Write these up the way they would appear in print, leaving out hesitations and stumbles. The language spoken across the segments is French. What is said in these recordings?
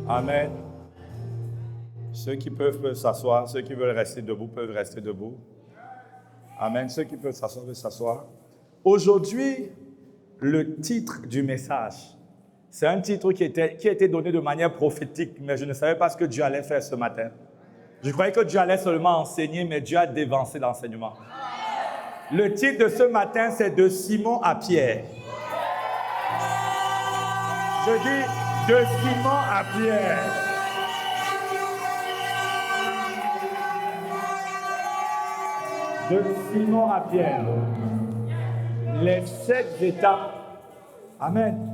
Amen. Ceux qui peuvent s'asseoir, ceux qui veulent rester debout peuvent rester debout. Amen. Ceux qui peuvent s'asseoir peuvent s'asseoir. Aujourd'hui, le titre du message, c'est un titre qui a été donné de manière prophétique, mais je ne savais pas ce que Dieu allait faire ce matin. Je croyais que Dieu allait seulement enseigner, mais Dieu a dévancé l'enseignement. Le titre de ce matin, c'est de Simon à Pierre. Je dis de Simon à Pierre. De Simon à Pierre. Les 7 étapes. Amen.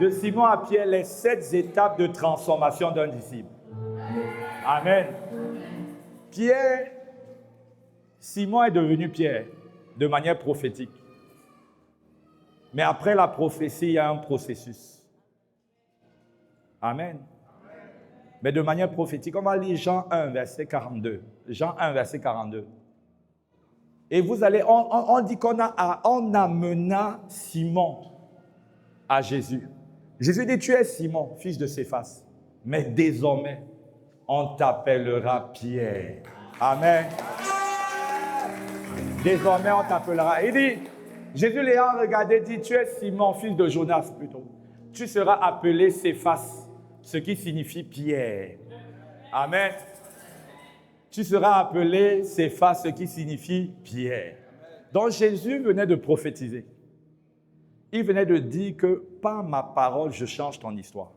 De Simon à Pierre, les 7 étapes de transformation d'un disciple. Amen. Pierre, Simon est devenu Pierre de manière prophétique. Mais après la prophétie, il y a un processus. Amen. Mais de manière prophétique, on va lire Jean 1, verset 42. Jean 1, verset 42. Et vous allez, on dit qu'on amena Simon à Jésus. Jésus dit, tu es Simon, fils de Céphas. Mais désormais, on t'appellera Pierre. Amen. Désormais, on t'appellera. Il dit, Jésus l'ayant regardé, dit, tu es Simon, fils de Jonas plutôt. Tu seras appelé Céphas, ce qui signifie Pierre. Amen. Tu seras appelé Céphas, ce qui signifie Pierre. Donc Jésus venait de prophétiser. Il venait de dire que par ma parole, je change ton histoire.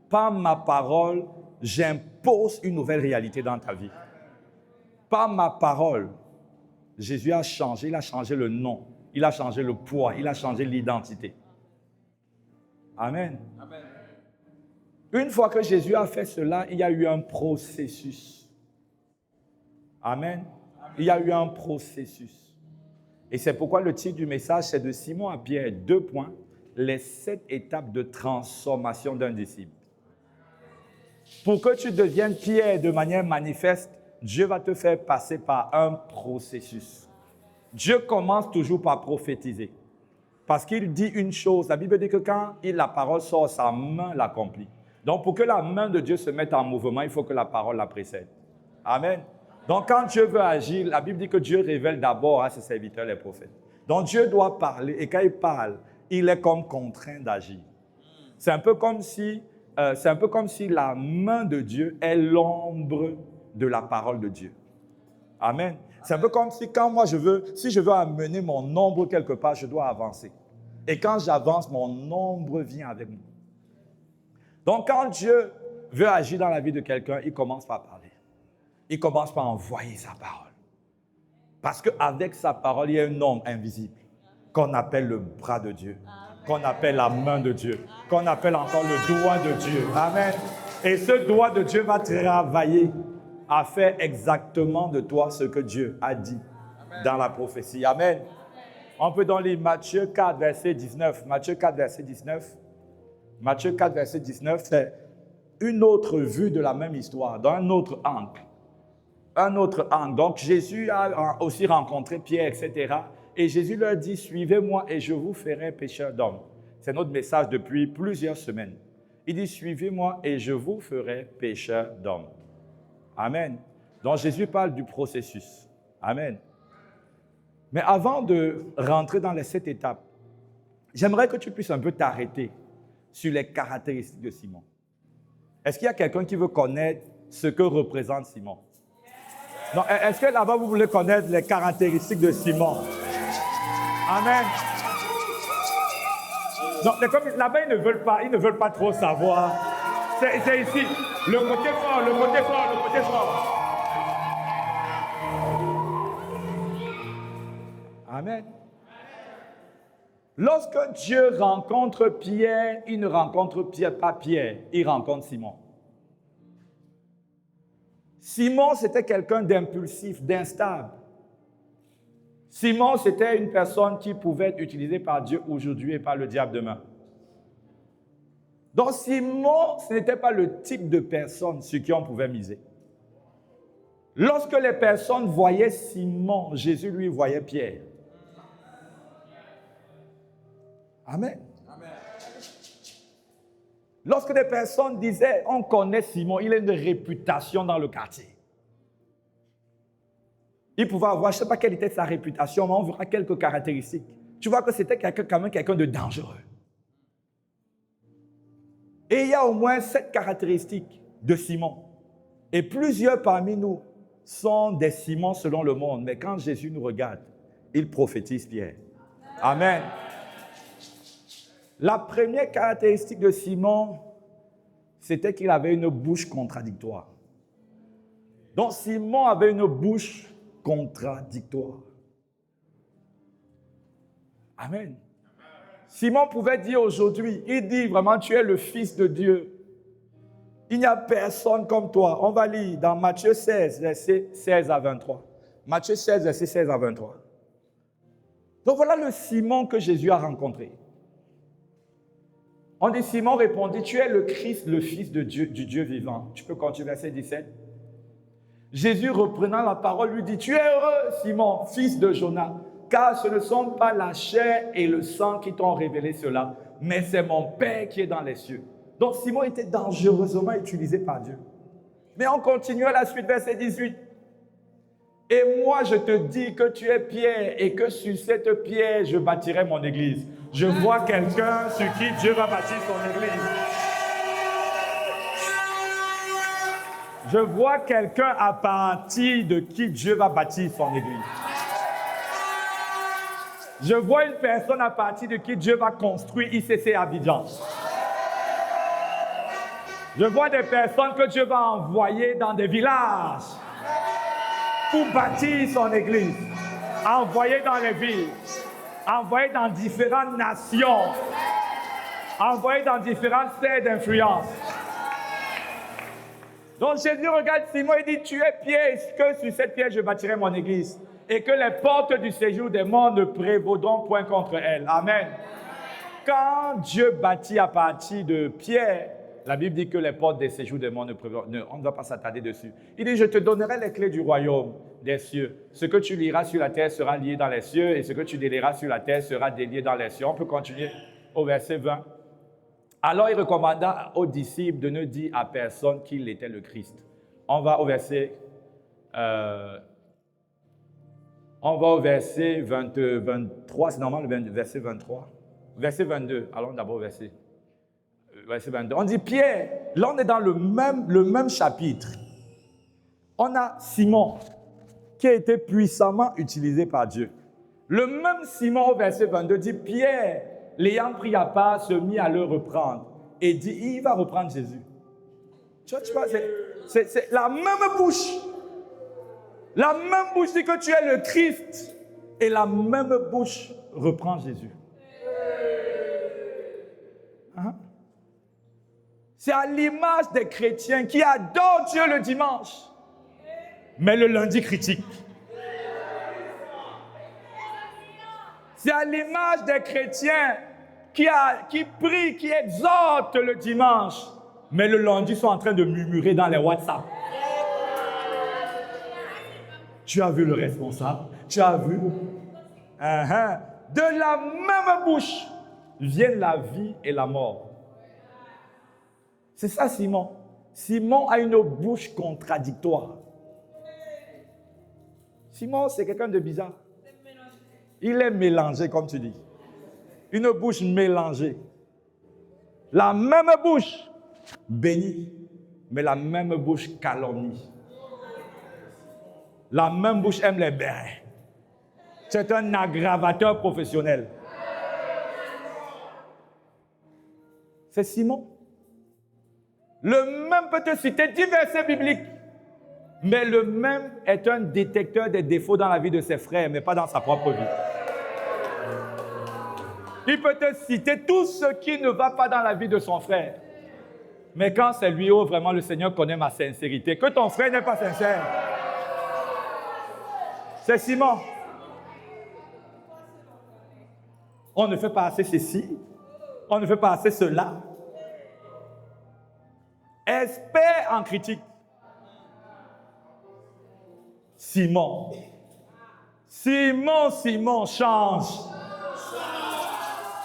Par ma parole, j'impose une nouvelle réalité dans ta vie. Par ma parole, Jésus a changé, il a changé le nom, il a changé le poids, il a changé l'identité. Amen. Amen. Une fois que Jésus a fait cela, il y a eu un processus. Amen. Il y a eu un processus. Et c'est pourquoi le titre du message, c'est de Simon à Pierre, 2 points, les 7 étapes de transformation d'un disciple. Pour que tu deviennes Pierre de manière manifeste, Dieu va te faire passer par un processus. Dieu commence toujours par prophétiser. Parce qu'il dit une chose, la Bible dit que quand la parole sort, sa main l'accomplit. Donc pour que la main de Dieu se mette en mouvement, il faut que la parole la précède. Amen. Donc quand Dieu veut agir, la Bible dit que Dieu révèle d'abord à ses serviteurs les prophètes. Donc Dieu doit parler et quand il parle, il est comme contraint d'agir. C'est un peu comme si la main de Dieu est l'ombre de la parole de Dieu. Amen. C'est un peu comme si quand moi si je veux amener mon ombre quelque part, je dois avancer. Et quand j'avance, mon ombre vient avec moi. Donc quand Dieu veut agir dans la vie de quelqu'un, il commence par parler. Il commence par envoyer sa parole. Parce qu'avec sa parole, il y a un homme invisible qu'on appelle le bras de Dieu, qu'on appelle la main de Dieu, qu'on appelle encore le doigt de Dieu. Amen. Et ce doigt de Dieu va travailler à faire exactement de toi ce que Dieu a dit dans la prophétie. Amen. On peut donc lire Matthieu 4, verset 19. Matthieu 4, verset 19. Matthieu 4, verset 19, c'est une autre vue de la même histoire, dans un autre angle. Un autre angle. Donc, Jésus a aussi rencontré Pierre, etc. Et Jésus leur dit, suivez-moi et je vous ferai pécheurs d'hommes. C'est notre message depuis plusieurs semaines. Il dit, suivez-moi et je vous ferai pécheurs d'hommes. Amen. Donc, Jésus parle du processus. Amen. Mais avant de rentrer dans les 7 étapes, j'aimerais que tu puisses un peu t'arrêter sur les caractéristiques de Simon. Est-ce qu'il y a quelqu'un qui veut connaître ce que représente Simon? Non, est-ce que là-bas, vous voulez connaître les caractéristiques de Simon? Amen. Non, là-bas, ils ne veulent pas trop savoir. C'est ici. Le côté fort, le côté fort, le côté fort. Amen. Lorsque Dieu rencontre Pierre, il ne rencontre pas Pierre, il rencontre Simon. Simon, c'était quelqu'un d'impulsif, d'instable. Simon, c'était une personne qui pouvait être utilisée par Dieu aujourd'hui et par le diable demain. Donc Simon, ce n'était pas le type de personne sur qui on pouvait miser. Lorsque les personnes voyaient Simon, Jésus lui voyait Pierre. Amen. Amen. Lorsque des personnes disaient, on connaît Simon, il a une réputation dans le quartier. Il pouvait avoir, je ne sais pas quelle était sa réputation, mais on verra quelques caractéristiques. Tu vois que c'était quand même quelqu'un de dangereux. Et il y a au moins 7 caractéristiques de Simon. Et plusieurs parmi nous sont des Simons selon le monde. Mais quand Jésus nous regarde, il prophétise Pierre. Amen. La première caractéristique de Simon, c'était qu'il avait une bouche contradictoire. Donc Simon avait une bouche contradictoire. Amen. Simon pouvait dire aujourd'hui, il dit vraiment, tu es le Fils de Dieu. Il n'y a personne comme toi. On va lire dans Matthieu 16, versets 16 à 23. Matthieu 16, versets 16 à 23. Donc voilà le Simon que Jésus a rencontré. On dit, Simon répondit, tu es le Christ, le Fils de Dieu, du Dieu vivant. Tu peux continuer, verset 17. Jésus reprenant la parole lui dit, tu es heureux, Simon, fils de Jonas, car ce ne sont pas la chair et le sang qui t'ont révélé cela, mais c'est mon Père qui est dans les cieux. Donc Simon était dangereusement utilisé par Dieu. Mais on continue à la suite, verset 18. Et moi je te dis que tu es Pierre et que sur cette pierre je bâtirai mon église. Je vois quelqu'un sur qui Dieu va bâtir son église. Je vois quelqu'un à partir de qui Dieu va bâtir son église. Je vois une personne à partir de qui Dieu va construire ICC Abidjan. Je vois des personnes que Dieu va envoyer dans des villages pour bâtir son église, envoyer dans les villes, envoyer dans différentes nations, envoyer dans différentes sphères d'influence. Donc Jésus regarde Simon et dit, tu es Pierre, que sur cette pierre je bâtirai mon église, et que les portes du séjour des morts ne prévaudront point contre elle. Amen. Quand Dieu bâtit à partir de Pierre, la Bible dit que les portes des séjours des morts ne prévaudront, on ne va pas s'attarder dessus. Il dit, je te donnerai les clés du royaume des cieux. Ce que tu lieras sur la terre sera lié dans les cieux, et ce que tu délieras sur la terre sera délié dans les cieux. On peut continuer au verset 20. Alors il recommanda aux disciples de ne dire à personne qu'il était le Christ. On va au verset 23, c'est normal le verset 23. Verset 22, allons d'abord au verset 22. On dit Pierre, là on est dans le même chapitre. On a Simon qui a été puissamment utilisé par Dieu. Le même Simon au verset 22 dit Pierre, l'ayant pris à part, se mit à le reprendre et dit, il va reprendre Jésus. Tu vois, c'est la même bouche. La même bouche dit que tu es le Christ et la même bouche reprend Jésus. Hein? C'est à l'image des chrétiens qui adorent Dieu le dimanche, mais le lundi critiquent. C'est à l'image des chrétiens qui prient, qui exhortent le dimanche, mais le lundi sont en train de murmurer dans les WhatsApp. Tu as vu le responsable? Tu as vu? De la même bouche viennent la vie et la mort. C'est ça Simon. Simon a une bouche contradictoire. Simon, c'est quelqu'un de bizarre. Il est mélangé, comme tu dis. Une bouche mélangée. La même bouche bénit, mais la même bouche calomnie. La même bouche aime les bérets. C'est un aggravateur professionnel. C'est Simon. Le même peut te citer 10 versets bibliques, mais le même est un détecteur des défauts dans la vie de ses frères, mais pas dans sa propre vie. Il peut te citer tout ce qui ne va pas dans la vie de son frère. Mais quand c'est lui, oh vraiment le Seigneur connaît ma sincérité, que ton frère n'est pas sincère. C'est Simon. On ne fait pas assez ceci, on ne fait pas assez cela. Expert en critique. Simon. Simon, change.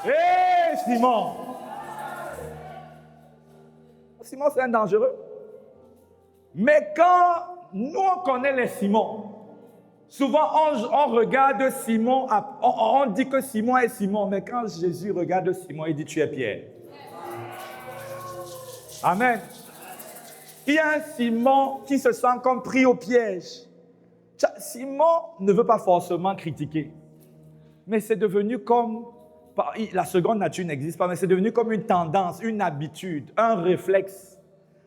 Hé, Simon. Simon, c'est un dangereux. Mais quand nous, on connaît les Simons, souvent on regarde Simon, on dit que Simon est Simon, mais quand Jésus regarde Simon, il dit tu es Pierre. Amen. Il y a un Simon qui se sent comme pris au piège. Simon ne veut pas forcément critiquer, mais c'est devenu comme, la seconde nature n'existe pas, mais c'est devenu comme une tendance, une habitude, un réflexe.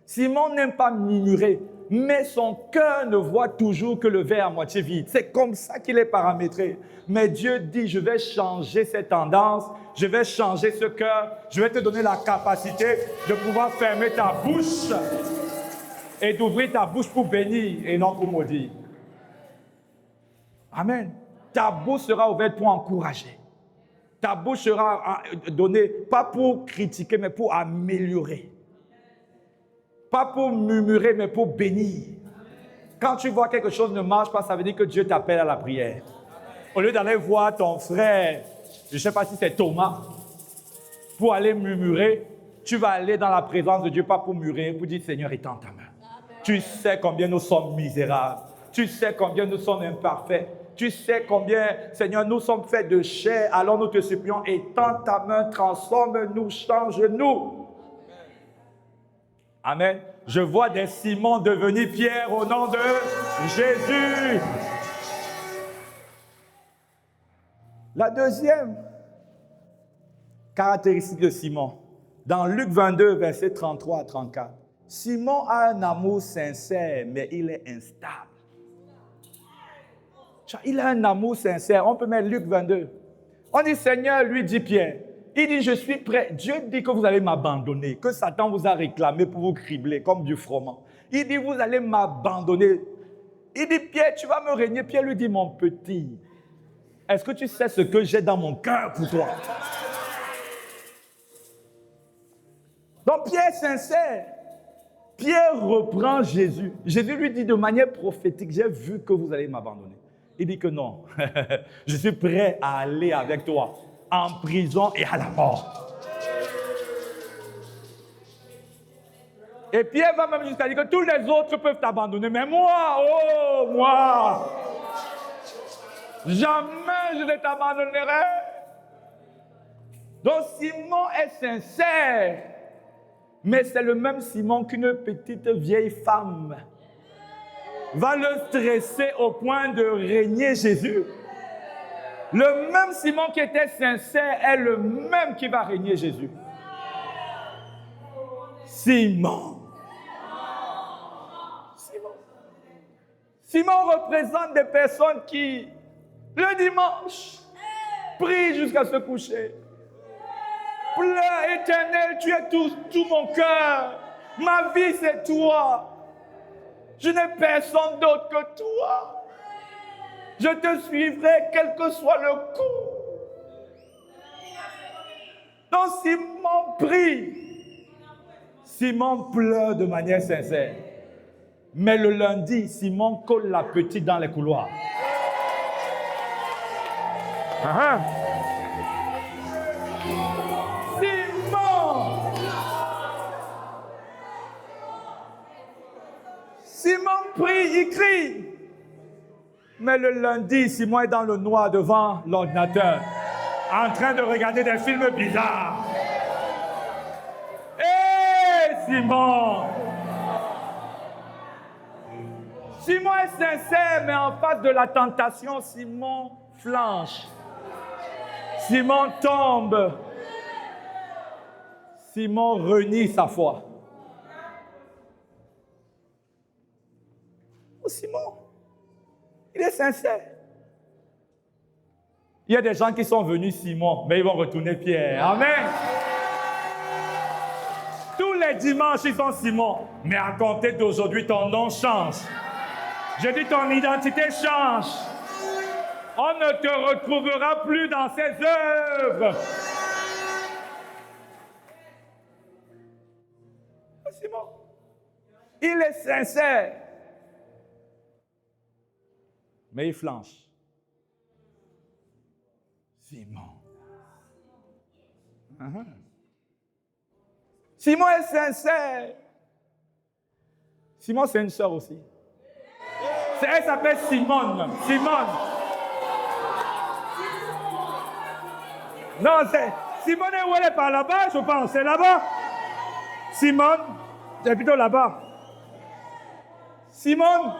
Simon n'aime pas murmurer, mais son cœur ne voit toujours que le verre à moitié vide. C'est comme ça qu'il est paramétré. Mais Dieu dit, je vais changer cette tendance, je vais changer ce cœur, je vais te donner la capacité de pouvoir fermer ta bouche et d'ouvrir ta bouche pour bénir et non pour maudire. Amen. Ta bouche sera ouverte pour encourager. Ta bouche sera donnée, pas pour critiquer, mais pour améliorer. Pas pour murmurer, mais pour bénir. Quand tu vois quelque chose ne marche pas, ça veut dire que Dieu t'appelle à la prière. Au lieu d'aller voir ton frère, je ne sais pas si c'est Thomas, pour aller murmurer, tu vas aller dans la présence de Dieu, pas pour murmurer, pour dire Seigneur, étends ta main. Tu sais combien nous sommes misérables. Tu sais combien nous sommes imparfaits. Tu sais combien, Seigneur, nous sommes faits de chair. Alors nous te supplions, étends ta main, transforme-nous, change-nous. Amen. Je vois des Simons devenir Pierre au nom de Jésus. La deuxième caractéristique de Simon, dans Luc 22, versets 33 à 34, Simon a un amour sincère, mais il est instable. Il a un amour sincère. On peut mettre Luc 22. On dit, Seigneur, lui dit Pierre, il dit, je suis prêt. Dieu dit que vous allez m'abandonner, que Satan vous a réclamé pour vous cribler comme du froment. Il dit, vous allez m'abandonner. Il dit, Pierre, tu vas me régner. Pierre lui dit, mon petit, est-ce que tu sais ce que j'ai dans mon cœur pour toi? Donc Pierre est sincère. Pierre reprend Jésus. Jésus lui dit de manière prophétique, j'ai vu que vous allez m'abandonner. Il dit que non, je suis prêt à aller avec toi en prison et à la mort. Et Pierre va même jusqu'à dire que tous les autres peuvent t'abandonner, mais moi, oh, moi, jamais je ne t'abandonnerai. Donc Simon est sincère, mais c'est le même Simon qu'une petite vieille femme va le stresser au point de régner Jésus. Le même Simon qui était sincère est le même qui va régner Jésus. Simon. Simon représente des personnes qui, le dimanche, prient jusqu'à se coucher. Pleure, Éternel, tu es tout mon cœur. Ma vie, c'est toi. Je n'ai personne d'autre que toi. Je te suivrai quel que soit le coup. Donc Simon prie. Simon pleure de manière sincère. Mais le lundi, Simon colle la petite dans les couloirs. Simon prie, il crie. Mais le lundi, Simon est dans le noir devant l'ordinateur, en train de regarder des films bizarres. Hé, Simon! Simon est sincère, mais en face de la tentation, Simon flanche. Simon tombe. Simon renie sa foi. Oh, Simon, il est sincère. Il y a des gens qui sont venus Simon, mais ils vont retourner Pierre. Amen. Tous les dimanches, ils sont Simon. Mais à compter d'aujourd'hui, ton nom change. Je dis, ton identité change. On ne te retrouvera plus dans ses œuvres. Simon, il est sincère. Mais il flanche. Simon. Simon est sincère. Simon, c'est une sœur aussi. Elle s'appelle Simone. Simone. Non, c'est... Simone, où elle est par là-bas, je pense. C'est là-bas. Simone, c'est plutôt là-bas. Simone.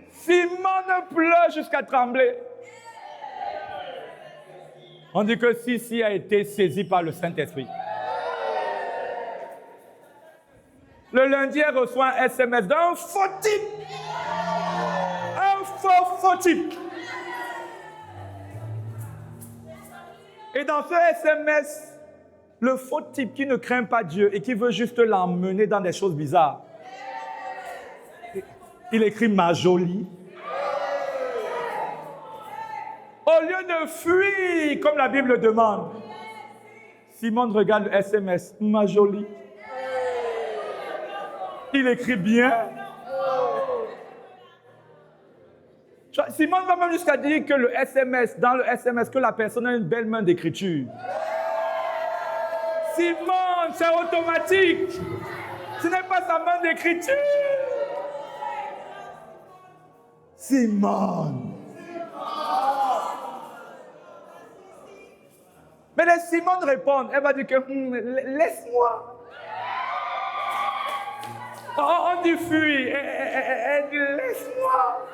Simone pleure jusqu'à trembler. On dit que Sissi a été saisie par le Saint-Esprit. Le lundi, elle reçoit un SMS d'un faux type. Un faux type. Et dans ce SMS, le faux type qui ne craint pas Dieu et qui veut juste l'emmener dans des choses bizarres, il écrit « ma jolie ». Au lieu de fuir, comme la Bible demande, Simone regarde le SMS « ma jolie ». Il écrit bien. Simone va même jusqu'à dire que le SMS, dans le SMS, que la personne a une belle main d'écriture. Simone, c'est automatique. Ce n'est pas sa main d'écriture. Simone. Mais les Simone répondent. Elle va dire que laisse-moi. On dit fuis. Elle dit laisse-moi.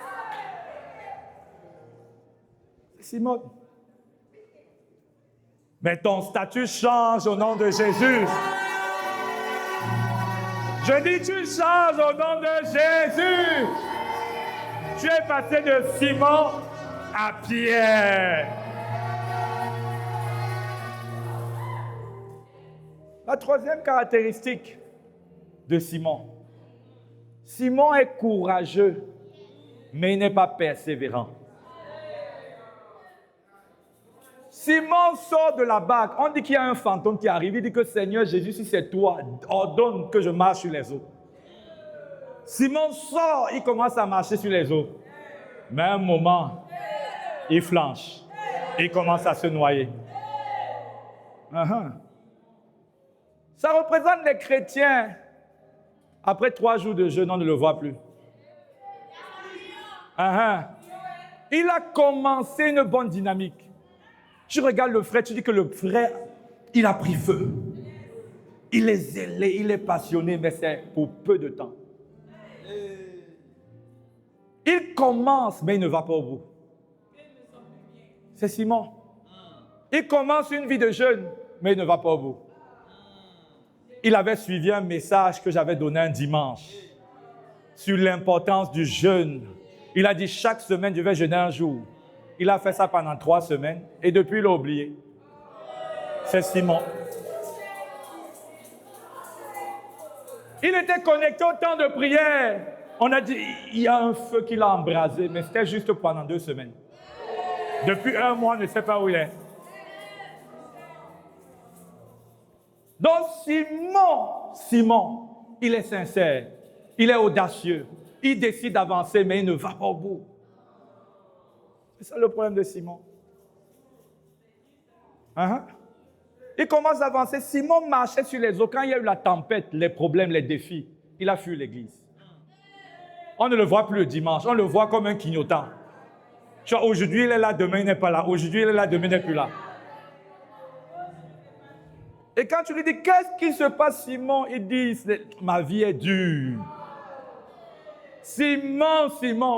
Simone. Mais ton statut change au nom de Jésus. Je dis tu changes au nom de Jésus. Tu es passé de Simon à Pierre. La troisième caractéristique de Simon. Simon est courageux, mais il n'est pas persévérant. Simon sort de la barque. On dit qu'il y a un fantôme qui arrive. Il dit que Seigneur Jésus, si c'est toi, ordonne que je marche sur les eaux. Simon sort, il commence à marcher sur les eaux. Mais à un moment, il flanche. Il commence à se noyer. Ça représente les chrétiens. Après 3 jours de jeûne, on ne le voit plus. Il a commencé une bonne dynamique. Tu regardes le frère, tu dis que le frère, il a pris feu. Il est zélé, il est passionné, mais c'est pour peu de temps. Il commence, mais il ne va pas au bout. C'est Simon. Il commence une vie de jeûne, mais il ne va pas au bout. Il avait suivi un message que j'avais donné un dimanche sur l'importance du jeûne. Il a dit chaque semaine, je vais jeûner un jour. Il a fait ça pendant 3 semaines et depuis, il a oublié. C'est Simon. Il était connecté au temps de prière. On a dit, il y a un feu qui l'a embrasé, mais c'était juste pendant 2 semaines. Depuis 1 mois, on ne sait pas où il est. Donc Simon, il est sincère, il est audacieux, il décide d'avancer, mais il ne va pas au bout. C'est ça le problème de Simon. Il commence à avancer. Simon marchait sur les eaux. Quand il y a eu la tempête, les problèmes, les défis, il a fui l'église. On ne le voit plus le dimanche. On le voit comme un clignotant. Tu vois, aujourd'hui, il est là, demain, il n'est pas là. Aujourd'hui, il est là, demain, il n'est plus là. Et quand tu lui dis, qu'est-ce qui se passe, Simon? Il dit, ma vie est dure. Simon,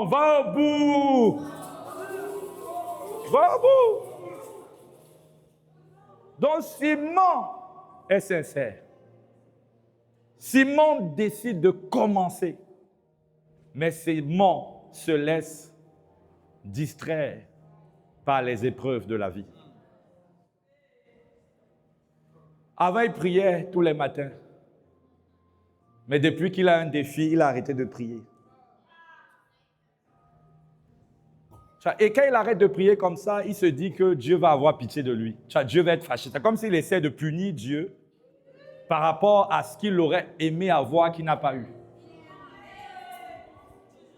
va au bout. Va au bout. Donc Simon est sincère. Simon décide de commencer. Mais Simon se laisse distraire par les épreuves de la vie. Avant, il priait tous les matins. Mais depuis qu'il a un défi, il a arrêté de prier. Et quand il arrête de prier comme ça, il se dit que Dieu va avoir pitié de lui. Dieu va être fâché. C'est comme s'il essaie de punir Dieu par rapport à ce qu'il aurait aimé avoir qu'il n'a pas eu.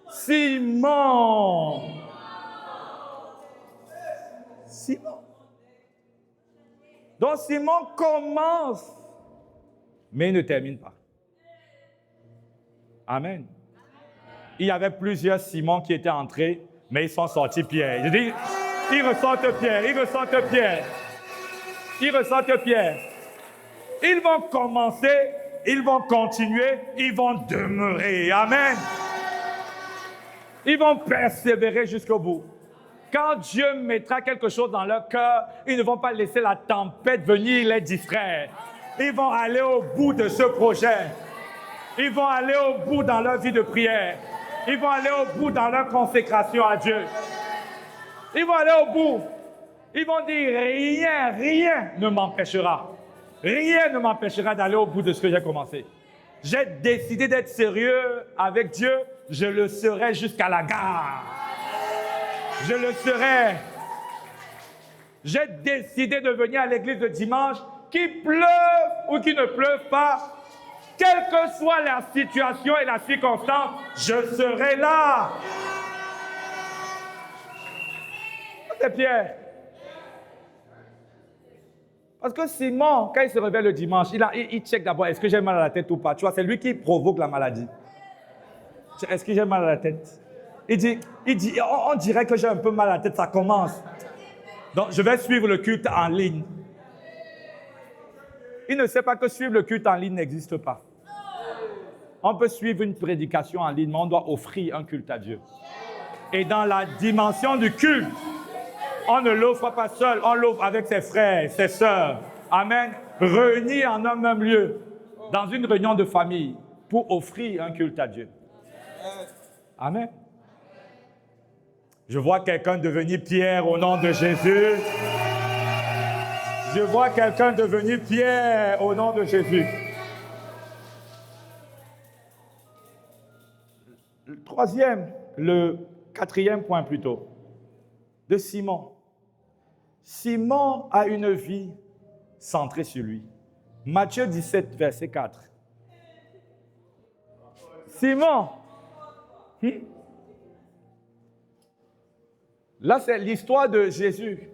Simon. Donc Simon commence, Mais il ne termine pas. Amen. Il y avait plusieurs Simon qui étaient entrés, mais ils sont sortis Pierre. Je dis, ils ressortent Pierre, ils ressortent Pierre. Ils ressortent Pierre. Ils vont commencer, ils vont continuer, ils vont demeurer. Amen. Ils vont persévérer jusqu'au bout. Quand Dieu mettra quelque chose dans leur cœur, ils ne vont pas laisser la tempête venir les distraire. Ils vont aller au bout de ce projet. Ils vont aller au bout dans leur vie de prière. Ils vont aller au bout dans leur consécration à Dieu. Ils vont aller au bout. Ils vont dire, rien ne m'empêchera. Rien ne m'empêchera d'aller au bout de ce que j'ai commencé. J'ai décidé d'être sérieux avec Dieu. Je le serai jusqu'à la gare. Je le serai. J'ai décidé de venir à l'église le dimanche, qu'il pleuve ou qu'il ne pleuve pas. Quelle que soit la situation et la circonstance, je serai là. C'est Pierre. Parce que Simon, quand il se réveille le dimanche, il check d'abord, est-ce que j'ai mal à la tête ou pas? Tu vois, c'est lui qui provoque la maladie. Est-ce que j'ai mal à la tête? Il dit, on dirait que j'ai un peu mal à la tête, ça commence. Donc, je vais suivre le culte en ligne. Il ne sait pas que suivre le culte en ligne n'existe pas. On peut suivre une prédication en ligne, mais on doit offrir un culte à Dieu. Et dans la dimension du culte, on ne l'offre pas seul, on l'offre avec ses frères, ses sœurs. Amen. Réunis en un même lieu, dans une réunion de famille, pour offrir un culte à Dieu. Amen. Je vois quelqu'un devenir Pierre au nom de Jésus. Je vois quelqu'un devenir Pierre au nom de Jésus. Le quatrième point plutôt, de Simon. Simon a une vie centrée sur lui. Matthieu 17, verset 4. Simon. Là, c'est l'histoire de Jésus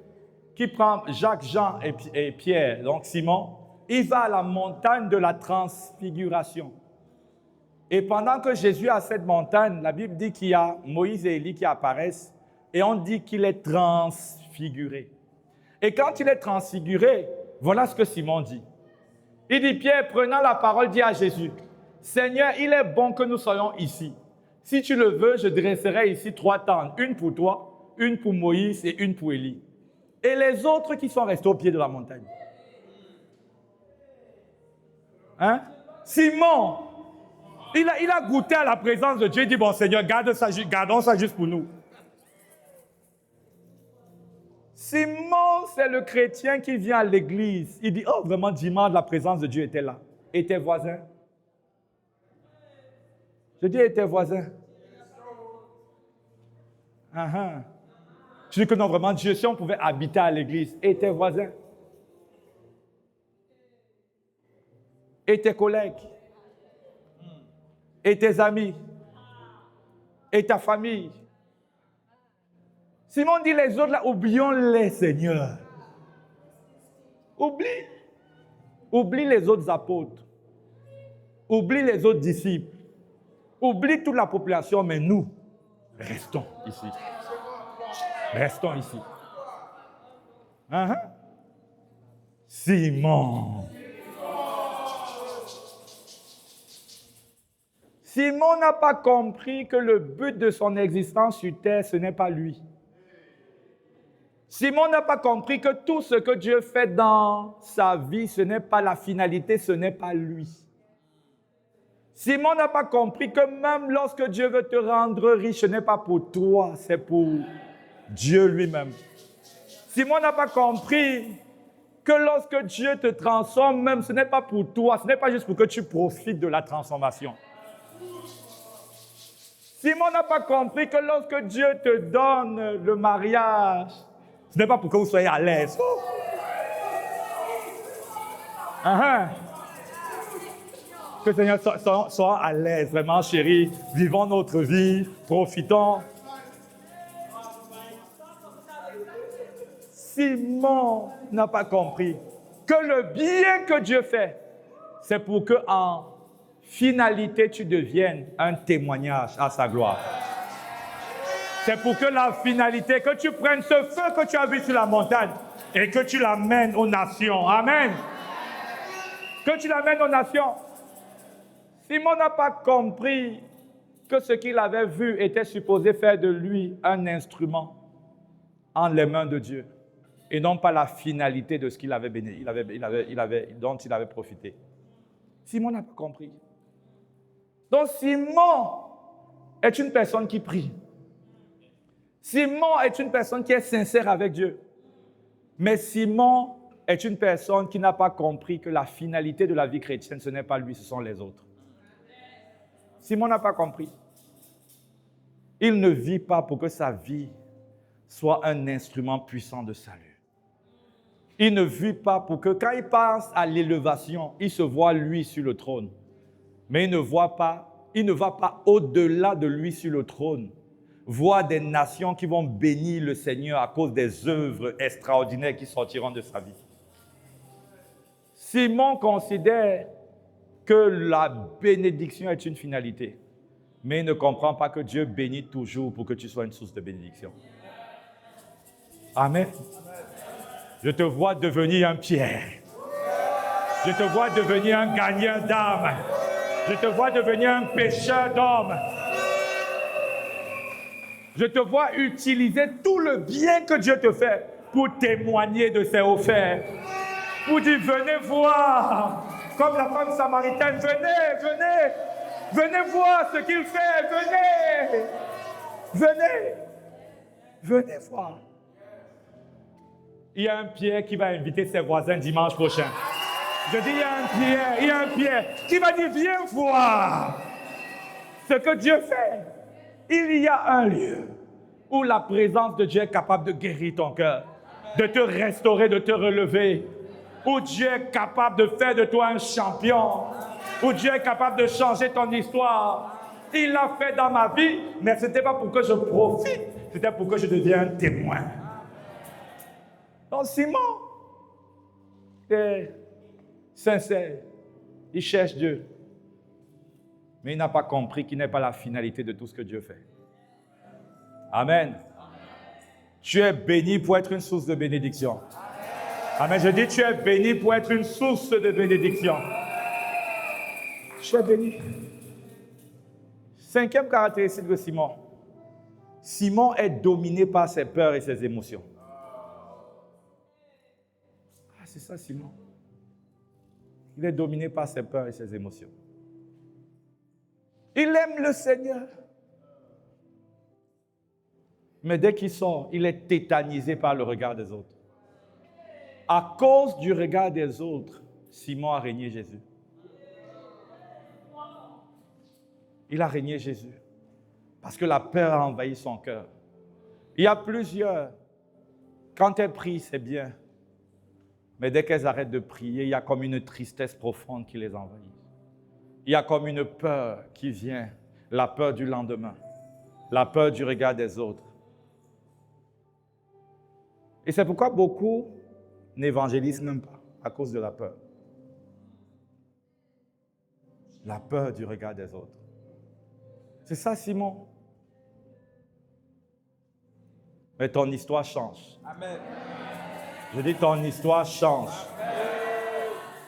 qui prend Jacques, Jean et Pierre, donc Simon. Il va à la montagne de la transfiguration. Et pendant que Jésus est à cette montagne, la Bible dit qu'il y a Moïse et Élie qui apparaissent et on dit qu'il est transfiguré. Et quand il est transfiguré, voilà ce que Simon dit. Il dit, Pierre, prenant la parole, dit à Jésus, « Seigneur, il est bon que nous soyons ici. Si tu le veux, je dresserai ici 3 tentes, une pour toi, une pour Moïse et une pour Élie. Et les autres qui sont restés au pied de la montagne. » Hein? Simon, il a goûté à la présence de Dieu. Il dit, bon Seigneur, gardons ça juste pour nous. Simon, c'est le chrétien qui vient à l'église. Il dit, oh vraiment, dimanche, la présence de Dieu était là. Et tes voisins? Je dis, et tes voisins? Je dis que non, vraiment, Dieu, si on pouvait habiter à l'église. Et tes voisins? Et tes collègues? Et tes amis? Et ta famille? Simon dit, les autres là, oublions-les, Seigneur. Oublie les autres apôtres. Oublie les autres disciples. Oublie toute la population, mais nous, restons ici. Restons ici. Simon. Simon n'a pas compris que le but de son existence sur terre, ce n'est pas lui. Simon n'a pas compris que tout ce que Dieu fait dans sa vie, ce n'est pas la finalité, ce n'est pas lui. Simon n'a pas compris que même lorsque Dieu veut te rendre riche, ce n'est pas pour toi, c'est pour Dieu lui-même. Simon n'a pas compris que lorsque Dieu te transforme, même ce n'est pas pour toi, ce n'est pas juste pour que tu profites de la transformation. Simon n'a pas compris que lorsque Dieu te donne le mariage, ce n'est pas pour que vous soyez à l'aise. Que le Seigneur soit à l'aise, vraiment, chérie. Vivons notre vie, profitons. Simon n'a pas compris que le bien que Dieu fait, c'est pour que en finalité, tu deviennes un témoignage à sa gloire. C'est pour que la finalité, que tu prennes ce feu que tu as vu sur la montagne et que tu l'amènes aux nations. Amen. Que tu l'amènes aux nations. Simon n'a pas compris que ce qu'il avait vu était supposé faire de lui un instrument en les mains de Dieu et non pas la finalité de ce qu'il avait béni, dont il avait profité. Simon n'a pas compris. Donc Simon est une personne qui prie. Simon est une personne qui est sincère avec Dieu. Mais Simon est une personne qui n'a pas compris que la finalité de la vie chrétienne, ce n'est pas lui, ce sont les autres. Simon n'a pas compris. Il ne vit pas pour que sa vie soit un instrument puissant de salut. Il ne vit pas pour que quand il pense à l'élévation, il se voit lui sur le trône. Mais il ne va pas au-delà de lui sur le trône, voir des nations qui vont bénir le Seigneur à cause des œuvres extraordinaires qui sortiront de sa vie. Simon considère que la bénédiction est une finalité, mais il ne comprend pas que Dieu bénit toujours pour que tu sois une source de bénédiction. Amen. Je te vois devenir un Pierre. Je te vois devenir un gagnant d'âme. Je te vois devenir un pêcheur d'hommes. Je te vois utiliser tout le bien que Dieu te fait pour témoigner de ses offertes. Pour dire, venez voir. Comme la femme samaritaine, venez voir ce qu'il fait, venez voir. Il y a un Pierre qui va inviter ses voisins dimanche prochain. Je dis, il y a un Pierre qui va dire, viens voir ce que Dieu fait. Il y a un lieu où la présence de Dieu est capable de guérir ton cœur, de te restaurer, de te relever, où Dieu est capable de faire de toi un champion, où Dieu est capable de changer ton histoire. Il l'a fait dans ma vie, mais ce n'était pas pour que je profite, c'était pour que je devienne un témoin. Donc Simon est sincère, il cherche Dieu, mais il n'a pas compris qu'il n'est pas la finalité de tout ce que Dieu fait. Amen. Tu es béni pour être une source de bénédiction. Amen. Je dis, tu es béni pour être une source de bénédiction. Tu es béni. Cinquième caractéristique de Simon. Simon est dominé par ses peurs et ses émotions. Ah, c'est ça, Simon. Il est dominé par ses peurs et ses émotions. Il aime le Seigneur. Mais dès qu'il sort, il est tétanisé par le regard des autres. À cause du regard des autres, Simon a régné Jésus. Il a régné Jésus. Parce que la peur a envahi son cœur. Il y a plusieurs. Quand elles prient, c'est bien. Mais dès qu'elles arrêtent de prier, il y a comme une tristesse profonde qui les envahit. Il y a comme une peur qui vient. La peur du lendemain. La peur du regard des autres. Et c'est pourquoi beaucoup n'évangélisent même pas, à cause de la peur. La peur du regard des autres. C'est ça, Simon. Mais ton histoire change. Amen. Je dis, ton histoire change. Amen.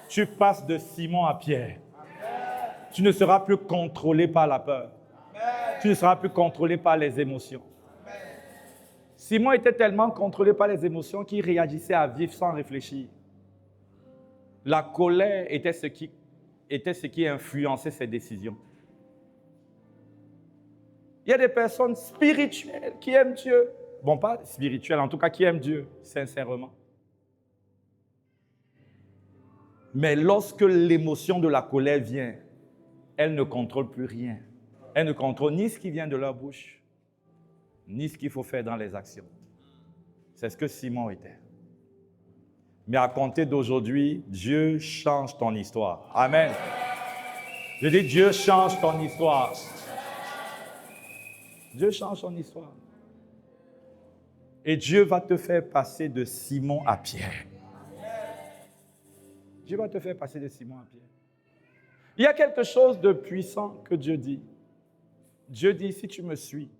Tu passes de Simon à Pierre. Amen. Tu ne seras plus contrôlé par la peur. Amen. Tu ne seras plus contrôlé par les émotions. Amen. Simon était tellement contrôlé par les émotions qu'il réagissait à vivre sans réfléchir. La colère était ce qui influençait ses décisions. Il y a des personnes spirituelles qui aiment Dieu. Bon, pas spirituelles, en tout cas qui aiment Dieu, sincèrement. Mais lorsque l'émotion de la colère vient, elle ne contrôle plus rien. Elle ne contrôle ni ce qui vient de leur bouche, ni ce qu'il faut faire dans les actions. C'est ce que Simon était. Mais à compter d'aujourd'hui, Dieu change ton histoire. Amen. Je dis, Dieu change ton histoire. Dieu change ton histoire. Et Dieu va te faire passer de Simon à Pierre. Dieu va te faire passer de Simon à Pierre. Il y a quelque chose de puissant que Dieu dit. Dieu dit, si tu me suis,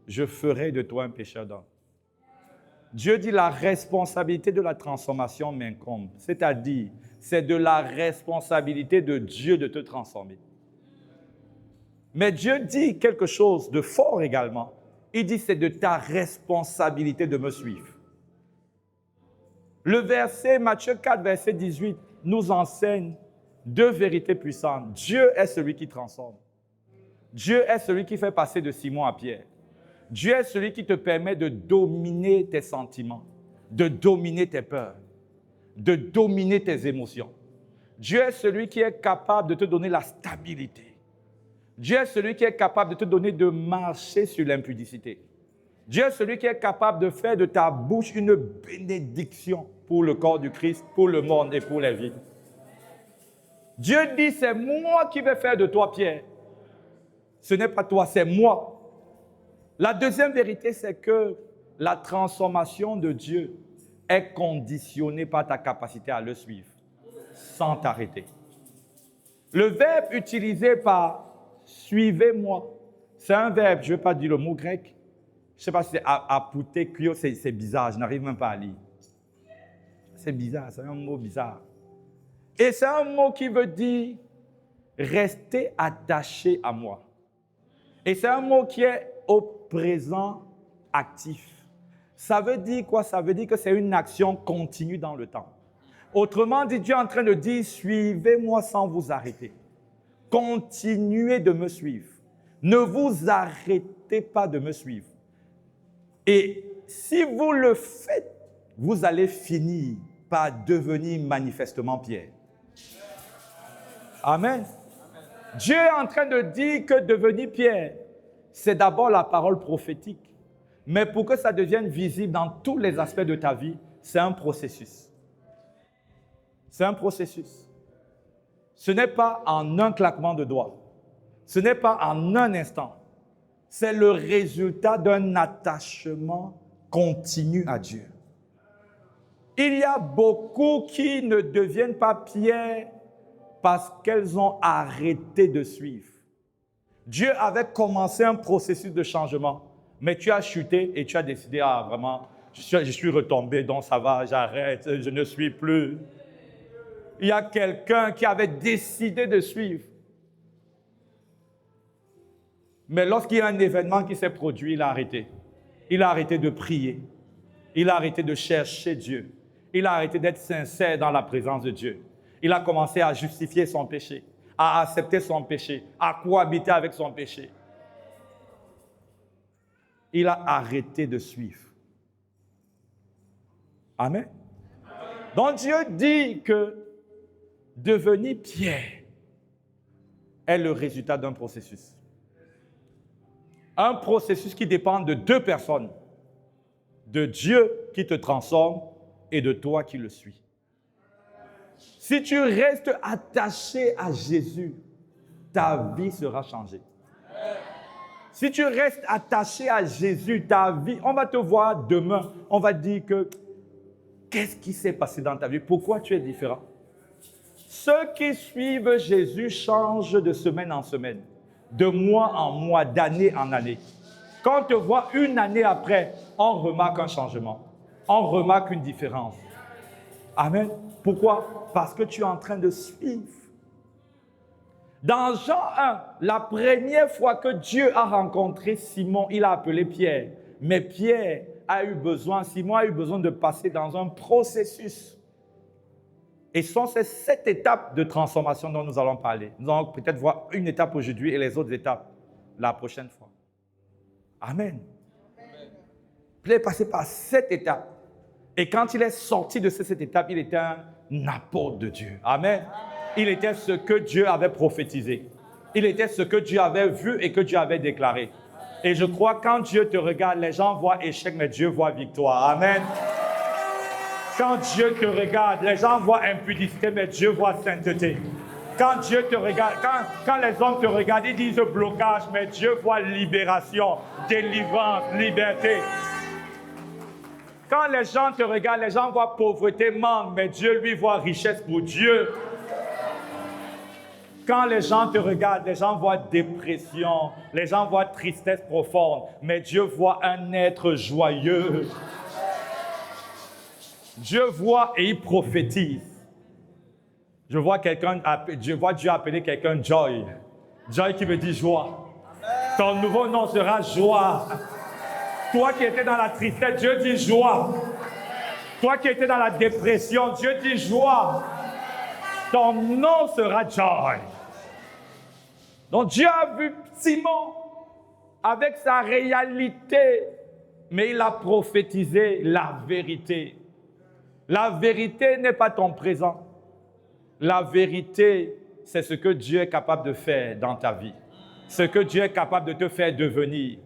je ferai de toi un pécheur d'homme. Dieu dit, la responsabilité de la transformation m'incombe. C'est-à-dire, c'est de la responsabilité de Dieu de te transformer. Mais Dieu dit quelque chose de fort également. Il dit, c'est de ta responsabilité de me suivre. Le verset, Matthieu 4, verset 18, nous enseigne deux vérités puissantes. Dieu est celui qui transforme. Dieu est celui qui fait passer de Simon à Pierre. Dieu est celui qui te permet de dominer tes sentiments, de dominer tes peurs, de dominer tes émotions. Dieu est celui qui est capable de te donner la stabilité. Dieu est celui qui est capable de te donner de marcher sur l'impudicité. Dieu est celui qui est capable de faire de ta bouche une bénédiction pour le corps du Christ, pour le monde et pour les vies. Dieu dit, c'est moi qui vais faire de toi, Pierre. Ce n'est pas toi, c'est moi. La deuxième vérité, c'est que la transformation de Dieu est conditionnée par ta capacité à le suivre, sans t'arrêter. Le verbe utilisé par « suivez-moi », c'est un verbe, je ne vais pas dire le mot grec. Je ne sais pas si c'est « apoutekio », c'est bizarre, je n'arrive même pas à lire. C'est bizarre, c'est un mot bizarre. Et c'est un mot qui veut dire « rester attaché à moi ». Et c'est un mot qui est au présent actif. Ça veut dire quoi? Ça veut dire que c'est une action continue dans le temps. Autrement dit, Dieu est en train de dire, suivez-moi sans vous arrêter. Continuez de me suivre. Ne vous arrêtez pas de me suivre. Et si vous le faites, vous allez finir par devenir manifestement Pierre. Amen. Dieu est en train de dire que devenir Pierre, c'est d'abord la parole prophétique. Mais pour que ça devienne visible dans tous les aspects de ta vie, c'est un processus. C'est un processus. Ce n'est pas en un claquement de doigts. Ce n'est pas en un instant. C'est le résultat d'un attachement continu à Dieu. Il y a beaucoup qui ne deviennent pas Pierre parce qu'elles ont arrêté de suivre. Dieu avait commencé un processus de changement, mais tu as chuté et tu as décidé, vraiment, je suis retombé, donc ça va, j'arrête, je ne suis plus. Il y a quelqu'un qui avait décidé de suivre. Mais lorsqu'il y a un événement qui s'est produit, il a arrêté. Il a arrêté de prier. Il a arrêté de chercher Dieu. Il a arrêté d'être sincère dans la présence de Dieu. Il a commencé à justifier son péché, à accepter son péché, à cohabiter avec son péché. Il a arrêté de suivre. Amen. Donc Dieu dit que devenir Pierre est le résultat d'un processus. Un processus qui dépend de deux personnes. De Dieu qui te transforme et de toi qui le suis. Si tu restes attaché à Jésus, ta vie sera changée. Si tu restes attaché à Jésus, ta vie, on va te voir demain, on va dire que qu'est-ce qui s'est passé dans ta vie? Pourquoi tu es différent? Ceux qui suivent Jésus changent de semaine en semaine, de mois en mois, d'année en année. Quand on te voit une année après, on remarque un changement. On remarque une différence. Amen. Pourquoi? Parce que tu es en train de suivre. Dans Jean 1, la première fois que Dieu a rencontré Simon, il a appelé Pierre. Mais Pierre a eu besoin, Simon a eu besoin de passer dans un processus. Et ce sont ces 7 étapes de transformation dont nous allons parler. Nous allons peut-être voir une étape aujourd'hui et les autres étapes la prochaine fois. Amen. Il est passé par 7 étapes. Et quand il est sorti de ces 7 étapes, il était un apôtre de Dieu. Amen. Il était ce que Dieu avait prophétisé. Il était ce que Dieu avait vu et que Dieu avait déclaré. Et je crois que quand Dieu te regarde, les gens voient échec, mais Dieu voit victoire. Amen. Quand Dieu te regarde, les gens voient impudicité, mais Dieu voit sainteté. Quand Dieu te regarde, quand les hommes te regardent, ils disent blocage, mais Dieu voit libération, délivrance, liberté. Quand les gens te regardent, les gens voient pauvreté, manque, mais Dieu lui voit richesse pour Dieu. Quand les gens te regardent, les gens voient dépression, les gens voient tristesse profonde, mais Dieu voit un être joyeux. Dieu voit et il prophétise. Je vois Dieu appeler quelqu'un Joy. Joy qui veut dire joie. Ton nouveau nom sera joie. Toi qui étais dans la tristesse, Dieu dit joie. Toi qui étais dans la dépression, Dieu dit joie. Ton nom sera Joy. Donc Dieu a vu Simon avec sa réalité, mais il a prophétisé la vérité. La vérité n'est pas ton présent. La vérité, c'est ce que Dieu est capable de faire dans ta vie. Ce que Dieu est capable de te faire devenir.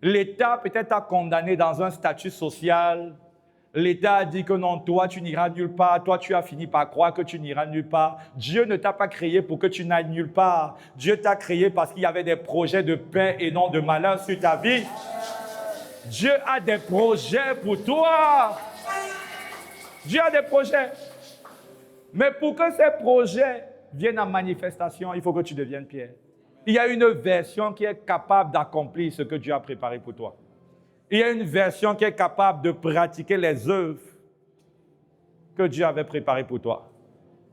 L'État peut-être t'a condamné dans un statut social. L'État a dit que non, toi tu n'iras nulle part. Toi tu as fini par croire que tu n'iras nulle part. Dieu ne t'a pas créé pour que tu n'ailles nulle part. Dieu t'a créé parce qu'il y avait des projets de paix et non de malheur sur ta vie. Dieu a des projets pour toi. Dieu a des projets. Mais pour que ces projets viennent en manifestation, il faut que tu deviennes Pierre. Il y a une version qui est capable d'accomplir ce que Dieu a préparé pour toi. Il y a une version qui est capable de pratiquer les œuvres que Dieu avait préparées pour toi.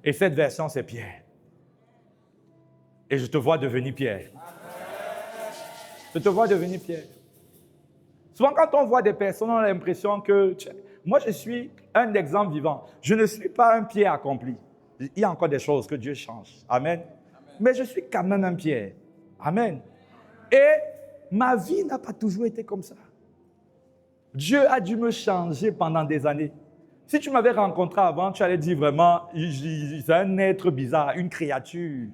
Et cette version, c'est Pierre. Et je te vois devenir Pierre. Je te vois devenir Pierre. Souvent, quand on voit des personnes, on a l'impression que... Moi, je suis un exemple vivant. Je ne suis pas un Pierre accompli. Il y a encore des choses que Dieu change. Amen. Mais je suis quand même un Pierre. Amen. Et ma vie n'a pas toujours été comme ça. Dieu a dû me changer pendant des années. Si tu m'avais rencontré avant, tu allais dire vraiment, c'est un être bizarre, une créature.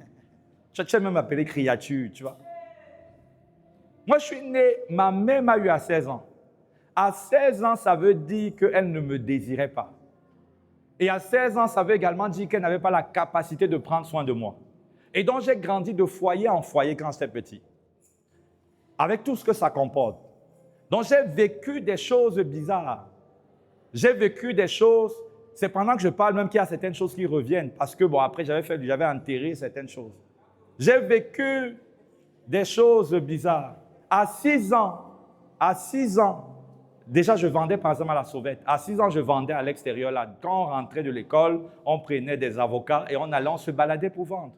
Tu as même appelé créature, tu vois. Moi, je suis né, ma mère m'a eu à 16 ans. À 16 ans, ça veut dire qu'elle ne me désirait pas. Et à 16 ans, ça veut également dire qu'elle n'avait pas la capacité de prendre soin de moi. Et donc, j'ai grandi de foyer en foyer quand j'étais petit. Avec tout ce que ça comporte. Donc, j'ai vécu des choses bizarres. J'ai vécu des choses, c'est pendant que je parle même qu'il y a certaines choses qui reviennent. Parce que, bon, après, j'avais enterré certaines choses. J'ai vécu des choses bizarres. À 6 ans, déjà, je vendais par exemple à la sauvette. À 6 ans, je vendais à l'extérieur. Là. Quand on rentrait de l'école, on prenait des avocats et on allait se balader pour vendre.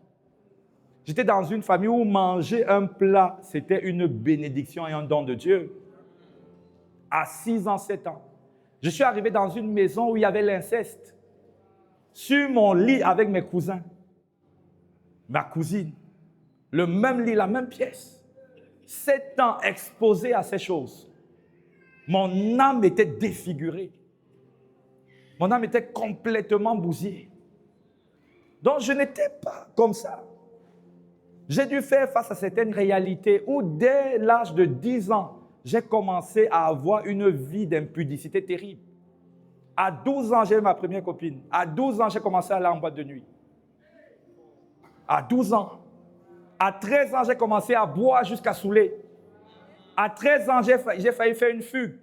J'étais dans une famille où manger un plat, c'était une bénédiction et un don de Dieu. À 6 ans, 7 ans. Je suis arrivé dans une maison où il y avait l'inceste. Sur mon lit avec mes cousins, ma cousine, le même lit, la même pièce. 7 ans exposé à ces choses. Mon âme était défigurée. Mon âme était complètement bousillée. Donc, je n'étais pas comme ça. J'ai dû faire face à certaines réalités où, dès l'âge de 10 ans, j'ai commencé à avoir une vie d'impudicité terrible. À 12 ans, j'ai eu ma première copine. À 12 ans, j'ai commencé à aller en boîte de nuit. À 12 ans. À 13 ans, j'ai commencé à boire jusqu'à saouler. À 13 ans, j'ai failli faire une fugue.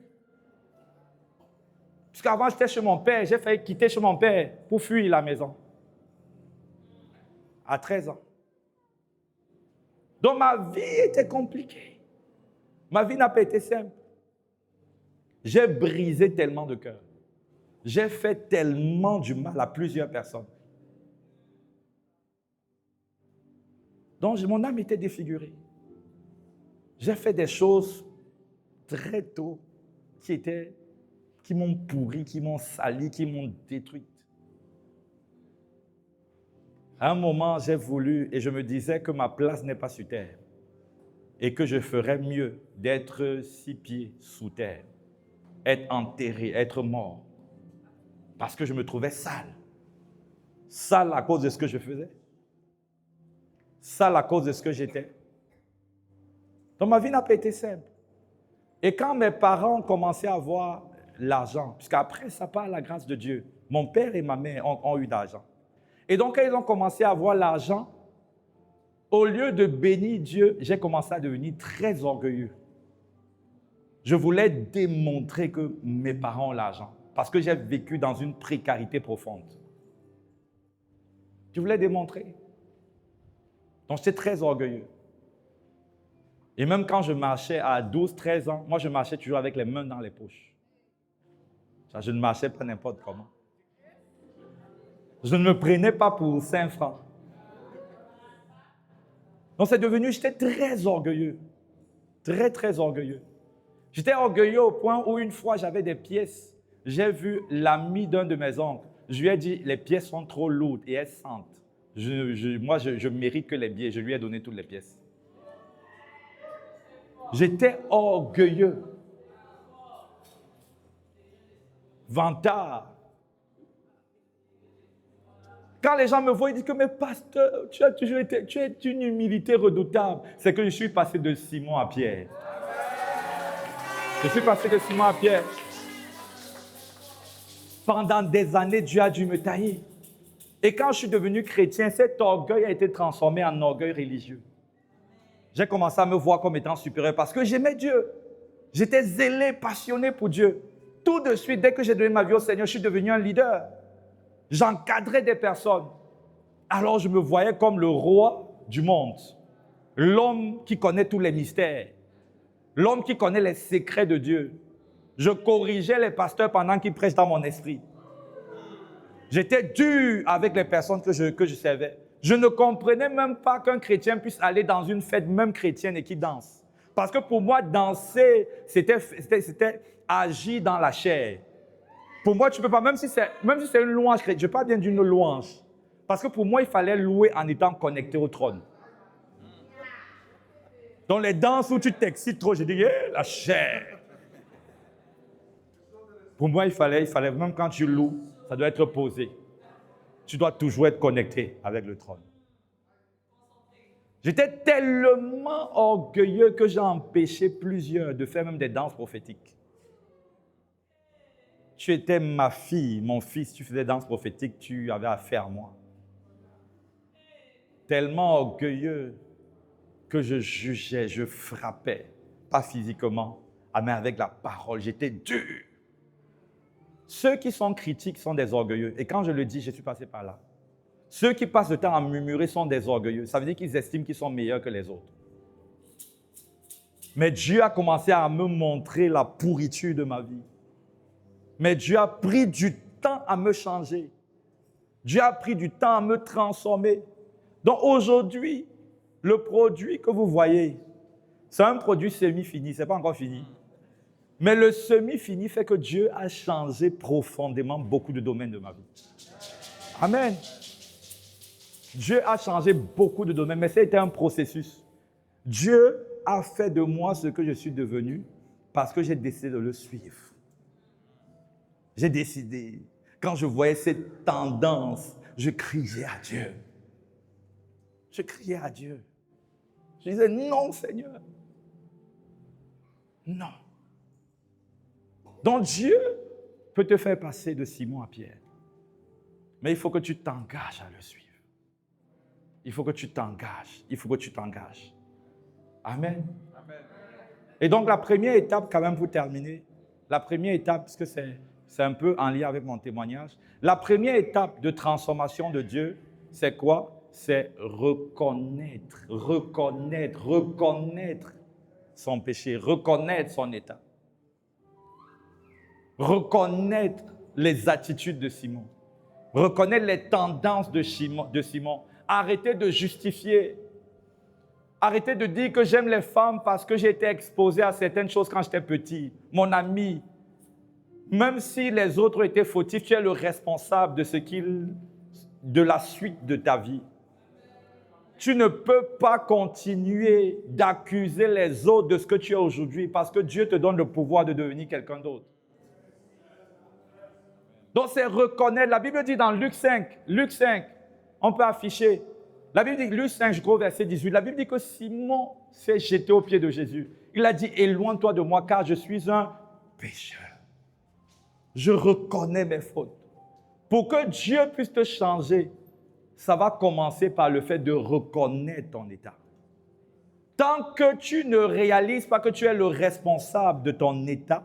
Puisqu'avant, j'étais chez mon père. J'ai failli quitter chez mon père pour fuir la maison. À 13 ans. Donc, ma vie était compliquée. Ma vie n'a pas été simple. J'ai brisé tellement de cœurs. J'ai fait tellement du mal à plusieurs personnes. Donc, mon âme était défigurée. J'ai fait des choses très tôt qui m'ont pourri, qui m'ont sali, qui m'ont détruite. À un moment, j'ai voulu et je me disais que ma place n'est pas sur terre et que je ferais mieux d'être 6 pieds sous terre, être enterré, être mort, parce que je me trouvais sale. Sale à cause de ce que je faisais. Sale à cause de ce que j'étais. Donc ma vie n'a pas été simple. Et quand mes parents ont commencé à avoir l'argent, puisqu'après ça part la grâce de Dieu, mon père et ma mère ont eu d'argent. Et donc quand ils ont commencé à avoir l'argent, au lieu de bénir Dieu, j'ai commencé à devenir très orgueilleux. Je voulais démontrer que mes parents ont l'argent, parce que j'ai vécu dans une précarité profonde. Je voulais démontrer. Donc, j'étais très orgueilleux. Et même quand je marchais à 12, 13 ans, moi, je marchais toujours avec les mains dans les poches. Ça, je ne marchais pas n'importe comment. Je ne me prenais pas pour 5 francs. Donc, c'est devenu, j'étais très orgueilleux. Très, très orgueilleux. J'étais orgueilleux au point où une fois, j'avais des pièces. J'ai vu l'ami d'un de mes oncles. Je lui ai dit, les pièces sont trop lourdes et elles sentent. Moi, je mérite que les billets. Je lui ai donné toutes les pièces. J'étais orgueilleux. Vantard. Quand les gens me voient, ils disent que, mais pasteur, tu es d'une humilité redoutable. C'est que je suis passé de Simon à Pierre. Je suis passé de Simon à Pierre. Pendant des années, Dieu a dû me tailler. Et quand je suis devenu chrétien, cet orgueil a été transformé en orgueil religieux. J'ai commencé à me voir comme étant supérieur parce que j'aimais Dieu. J'étais zélé, passionné pour Dieu. Tout de suite, dès que j'ai donné ma vie au Seigneur, je suis devenu un leader. J'encadrais des personnes. Alors je me voyais comme le roi du monde. L'homme qui connaît tous les mystères. L'homme qui connaît les secrets de Dieu. Je corrigeais les pasteurs pendant qu'ils prêchent dans mon esprit. J'étais dur avec les personnes que je servais. Je ne comprenais même pas qu'un chrétien puisse aller dans une fête, même chrétienne, et qu'il danse. Parce que pour moi, danser, c'était agir dans la chair. Pour moi, tu ne peux pas, même si c'est une louange chrétienne, je parle bien d'une louange. Parce que pour moi, il fallait louer en étant connecté au trône. Dans les danses où tu t'excites trop, je dis, la chair. Pour moi, il fallait, même quand tu loues, ça doit être posé. Tu dois toujours être connecté avec le trône. J'étais tellement orgueilleux que j'ai empêché plusieurs de faire même des danses prophétiques. Tu étais ma fille, mon fils, tu faisais des danses prophétiques, tu avais affaire à moi. Tellement orgueilleux que je jugeais, je frappais, pas physiquement, mais avec la parole. J'étais dur. Ceux qui sont critiques sont des orgueilleux. Et quand je le dis, je suis passé par là. Ceux qui passent le temps à murmurer sont des orgueilleux. Ça veut dire qu'ils estiment qu'ils sont meilleurs que les autres. Mais Dieu a commencé à me montrer la pourriture de ma vie. Mais Dieu a pris du temps à me changer. Dieu a pris du temps à me transformer. Donc aujourd'hui, le produit que vous voyez, c'est un produit semi-fini, ce n'est pas encore fini. Mais le semi-fini fait que Dieu a changé profondément beaucoup de domaines de ma vie. Amen. Dieu a changé beaucoup de domaines, mais c'était un processus. Dieu a fait de moi ce que je suis devenu parce que j'ai décidé de le suivre. J'ai décidé, quand je voyais cette tendance, je criais à Dieu. Je criais à Dieu. Je disais, non Seigneur. Non. Donc Dieu peut te faire passer de Simon à Pierre. Mais il faut que tu t'engages à le suivre. Il faut que tu t'engages. Il faut que tu t'engages. Amen. Amen. Et donc la première étape, quand même pour terminer, la première étape, parce que c'est un peu en lien avec mon témoignage, la première étape de transformation de Dieu, c'est quoi? C'est reconnaître son péché, reconnaître son état. Reconnaître les attitudes de Simon. Reconnaître les tendances de Simon. Arrêtez de justifier. Arrêtez de dire que j'aime les femmes parce que j'ai été exposé à certaines choses quand j'étais petit. Mon ami, même si les autres étaient fautifs, tu es le responsable de la suite de ta vie. Tu ne peux pas continuer d'accuser les autres de ce que tu es aujourd'hui parce que Dieu te donne le pouvoir de devenir quelqu'un d'autre. Donc c'est reconnaître. La Bible dit dans Luc 5, on peut afficher. La Bible dit, Luc 5, je crois, verset 18, la Bible dit que Simon s'est jeté aux pieds de Jésus. Il a dit, éloigne-toi de moi car je suis un pécheur. Je reconnais mes fautes. Pour que Dieu puisse te changer, ça va commencer par le fait de reconnaître ton état. Tant que tu ne réalises pas que tu es le responsable de ton état,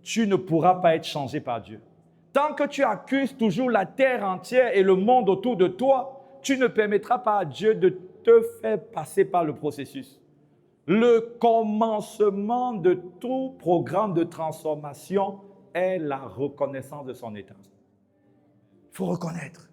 tu ne pourras pas être changé par Dieu. Tant que tu accuses toujours la terre entière et le monde autour de toi, tu ne permettras pas à Dieu de te faire passer par le processus. Le commencement de tout programme de transformation est la reconnaissance de son état. Il faut reconnaître.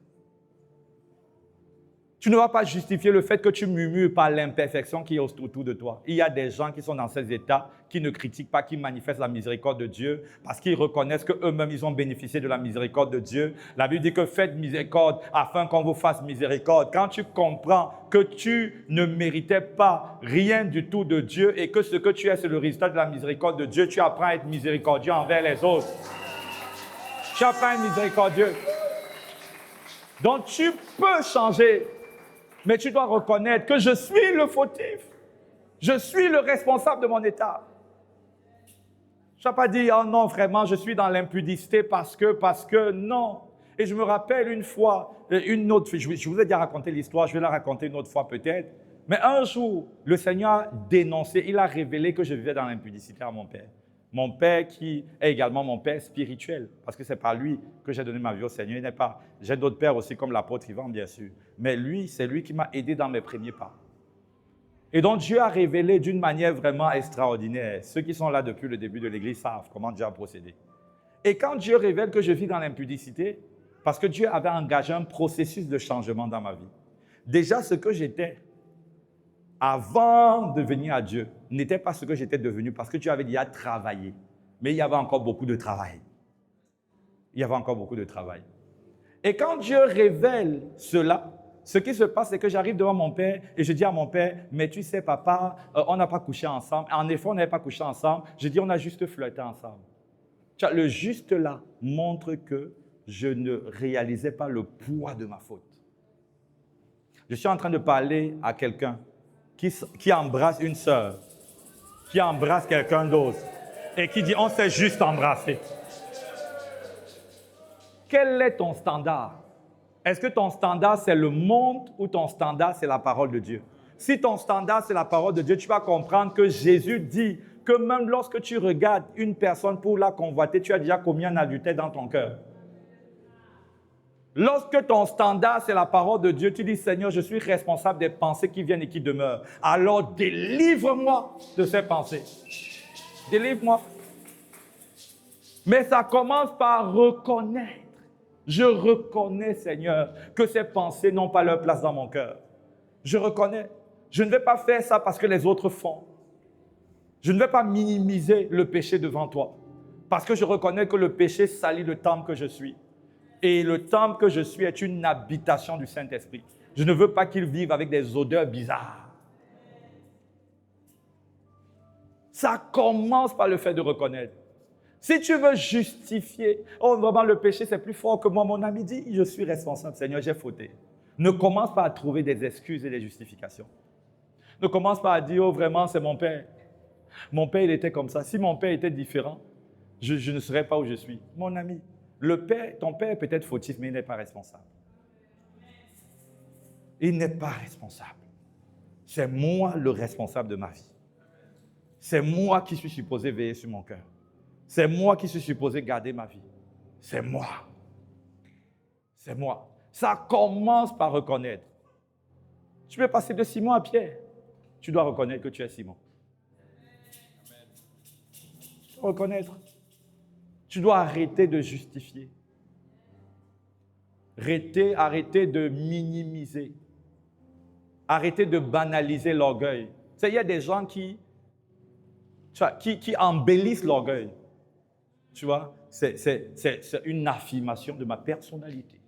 Tu ne vas pas justifier le fait que tu murmures par l'imperfection qui est autour de toi. Il y a des gens qui sont dans ces états, qui ne critiquent pas, qui manifestent la miséricorde de Dieu parce qu'ils reconnaissent qu'eux-mêmes, ils ont bénéficié de la miséricorde de Dieu. La Bible dit que faites miséricorde afin qu'on vous fasse miséricorde. Quand tu comprends que tu ne méritais pas rien du tout de Dieu et que ce que tu es, c'est le résultat de la miséricorde de Dieu, tu apprends à être miséricordieux envers les autres. Tu apprends à être miséricordieux. Donc, tu peux changer. Mais tu dois reconnaître que je suis le fautif. Je suis le responsable de mon état. Je n'ai pas dit, oh non, vraiment, je suis dans l'impudicité parce que, non. Et je me rappelle une fois, une autre, je vous ai déjà raconté l'histoire, je vais la raconter une autre fois peut-être. Mais un jour, le Seigneur a dénoncé, il a révélé que je vivais dans l'impudicité à mon père. Mon père qui est également mon père spirituel, parce que c'est par lui que j'ai donné ma vie au Seigneur. Il n'est pas. J'ai d'autres pères aussi comme l'apôtre Ivan, bien sûr. Mais lui, c'est lui qui m'a aidé dans mes premiers pas. Et donc Dieu a révélé d'une manière vraiment extraordinaire. Ceux qui sont là depuis le début de l'Église savent comment Dieu a procédé. Et quand Dieu révèle que je vis dans l'impudicité, parce que Dieu avait engagé un processus de changement dans ma vie. Déjà, ce que j'étais avant de venir à Dieu n'était pas ce que j'étais devenu parce que Dieu avait déjà travaillé. Mais il y avait encore beaucoup de travail. Il y avait encore beaucoup de travail. Et quand Dieu révèle cela, ce qui se passe, c'est que j'arrive devant mon père et je dis à mon père, mais tu sais papa, on n'a pas couché ensemble. En effet, on n'avait pas couché ensemble. Je dis, on a juste flirté ensemble. Le juste là montre que je ne réalisais pas le poids de ma faute. Je suis en train de parler à quelqu'un qui embrasse une sœur, qui embrasse quelqu'un d'autre et qui dit, on s'est juste embrassé. Quel est ton standard? Est-ce que ton standard, c'est le monde ou ton standard, c'est la parole de Dieu? Si ton standard, c'est la parole de Dieu, tu vas comprendre que Jésus dit que même lorsque tu regardes une personne pour la convoiter, tu as déjà commis un adultère dans ton cœur. Lorsque ton standard, c'est la parole de Dieu, tu dis, Seigneur, je suis responsable des pensées qui viennent et qui demeurent. Alors délivre-moi de ces pensées. Délivre-moi. Mais ça commence par reconnaître. Je reconnais, Seigneur, que ces pensées n'ont pas leur place dans mon cœur. Je reconnais. Je ne vais pas faire ça parce que les autres font. Je ne vais pas minimiser le péché devant toi. Parce que je reconnais que le péché salit le temple que je suis. Et le temple que je suis est une habitation du Saint-Esprit. Je ne veux pas qu'il vive avec des odeurs bizarres. Ça commence par le fait de reconnaître. Si tu veux justifier, oh vraiment le péché c'est plus fort que moi, mon ami dit, je suis responsable, Seigneur, j'ai fauté. Ne commence pas à trouver des excuses et des justifications. Ne commence pas à dire, oh vraiment c'est mon père. Mon père il était comme ça. Si mon père était différent, je ne serais pas où je suis. Mon ami, ton père est peut-être fautif, mais il n'est pas responsable. Il n'est pas responsable. C'est moi le responsable de ma vie. C'est moi qui suis supposé veiller sur mon cœur. C'est moi qui suis supposé garder ma vie. C'est moi. C'est moi. Ça commence par reconnaître. Tu peux passer de Simon à Pierre. Tu dois reconnaître que tu es Simon. Tu dois reconnaître. Tu dois arrêter de justifier. Arrêter de minimiser. Arrêter de banaliser l'orgueil. Tu sais, il y a des gens qui embellissent l'orgueil. Tu vois, c'est une affirmation de ma personnalité.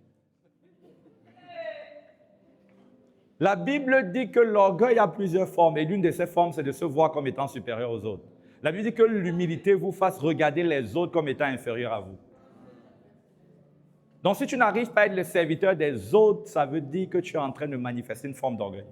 La Bible dit que l'orgueil a plusieurs formes et l'une de ces formes, c'est de se voir comme étant supérieur aux autres. La Bible dit que l'humilité vous fasse regarder les autres comme étant inférieurs à vous. Donc, si tu n'arrives pas à être le serviteur des autres, ça veut dire que tu es en train de manifester une forme d'orgueil.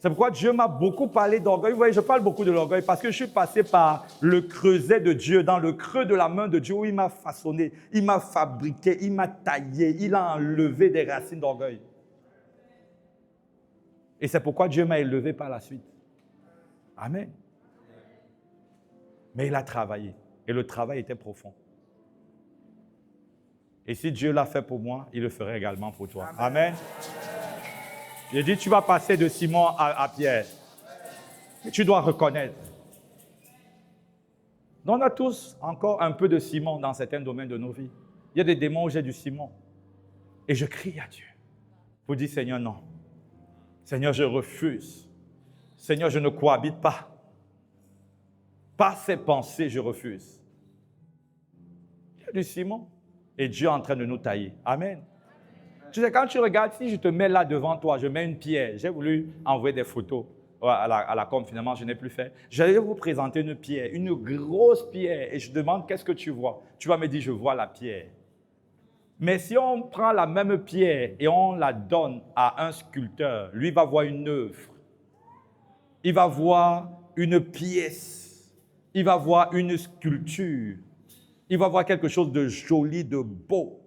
C'est pourquoi Dieu m'a beaucoup parlé d'orgueil. Vous voyez, je parle beaucoup de l'orgueil parce que je suis passé par le creuset de Dieu, dans le creux de la main de Dieu où il m'a façonné, il m'a fabriqué, il m'a taillé, il a enlevé des racines d'orgueil. Et c'est pourquoi Dieu m'a élevé par la suite. Amen. Mais il a travaillé et le travail était profond. Et si Dieu l'a fait pour moi, il le ferait également pour toi. Amen. J'ai dit, tu vas passer de Simon à Pierre. Mais tu dois reconnaître. Nous, on a tous encore un peu de Simon dans certains domaines de nos vies. Il y a des démons où j'ai du Simon. Et je crie à Dieu pour dire, Seigneur, non. Seigneur, je refuse. Seigneur, je ne cohabite pas. Par ces pensées, je refuse. Il y a du Simon. Et Dieu est en train de nous tailler. Amen. Tu sais, quand tu regardes, si je te mets là devant toi, je mets une pierre. J'ai voulu envoyer des photos à la com, finalement, je n'ai plus fait. J'allais vous présenter une pierre, une grosse pierre. Et je demande, qu'est-ce que tu vois? Tu vas me dire, je vois la pierre. Mais si on prend la même pierre et on la donne à un sculpteur, lui va voir une œuvre. Il va voir une pièce. Il va voir une sculpture. Il va voir quelque chose de joli, de beau.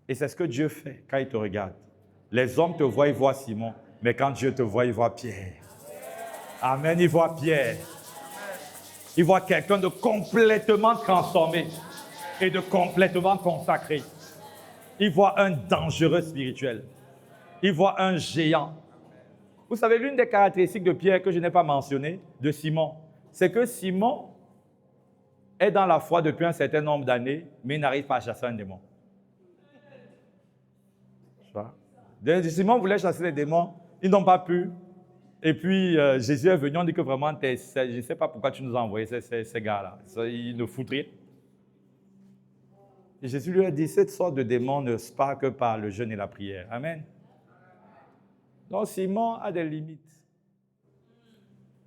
Et c'est ce que Dieu fait quand il te regarde. Les hommes te voient, ils voient Simon. Mais quand Dieu te voit, il voit Pierre. Amen, il voit Pierre. Il voit quelqu'un de complètement transformé et de complètement consacré. Il voit un dangereux spirituel. Il voit un géant. Vous savez, l'une des caractéristiques de Pierre que je n'ai pas mentionné, de Simon, c'est que Simon est dans la foi depuis un certain nombre d'années, mais il n'arrive pas à chasser un démon. Simon voulait chasser les démons, ils n'ont pas pu. Et puis Jésus est venu, on dit que vraiment, je ne sais pas pourquoi tu nous as envoyé ces gars-là. Ils ne foutent rien. Et Jésus lui a dit, cette sorte de démon ne se part que par le jeûne et la prière. Amen. Donc Simon a des limites.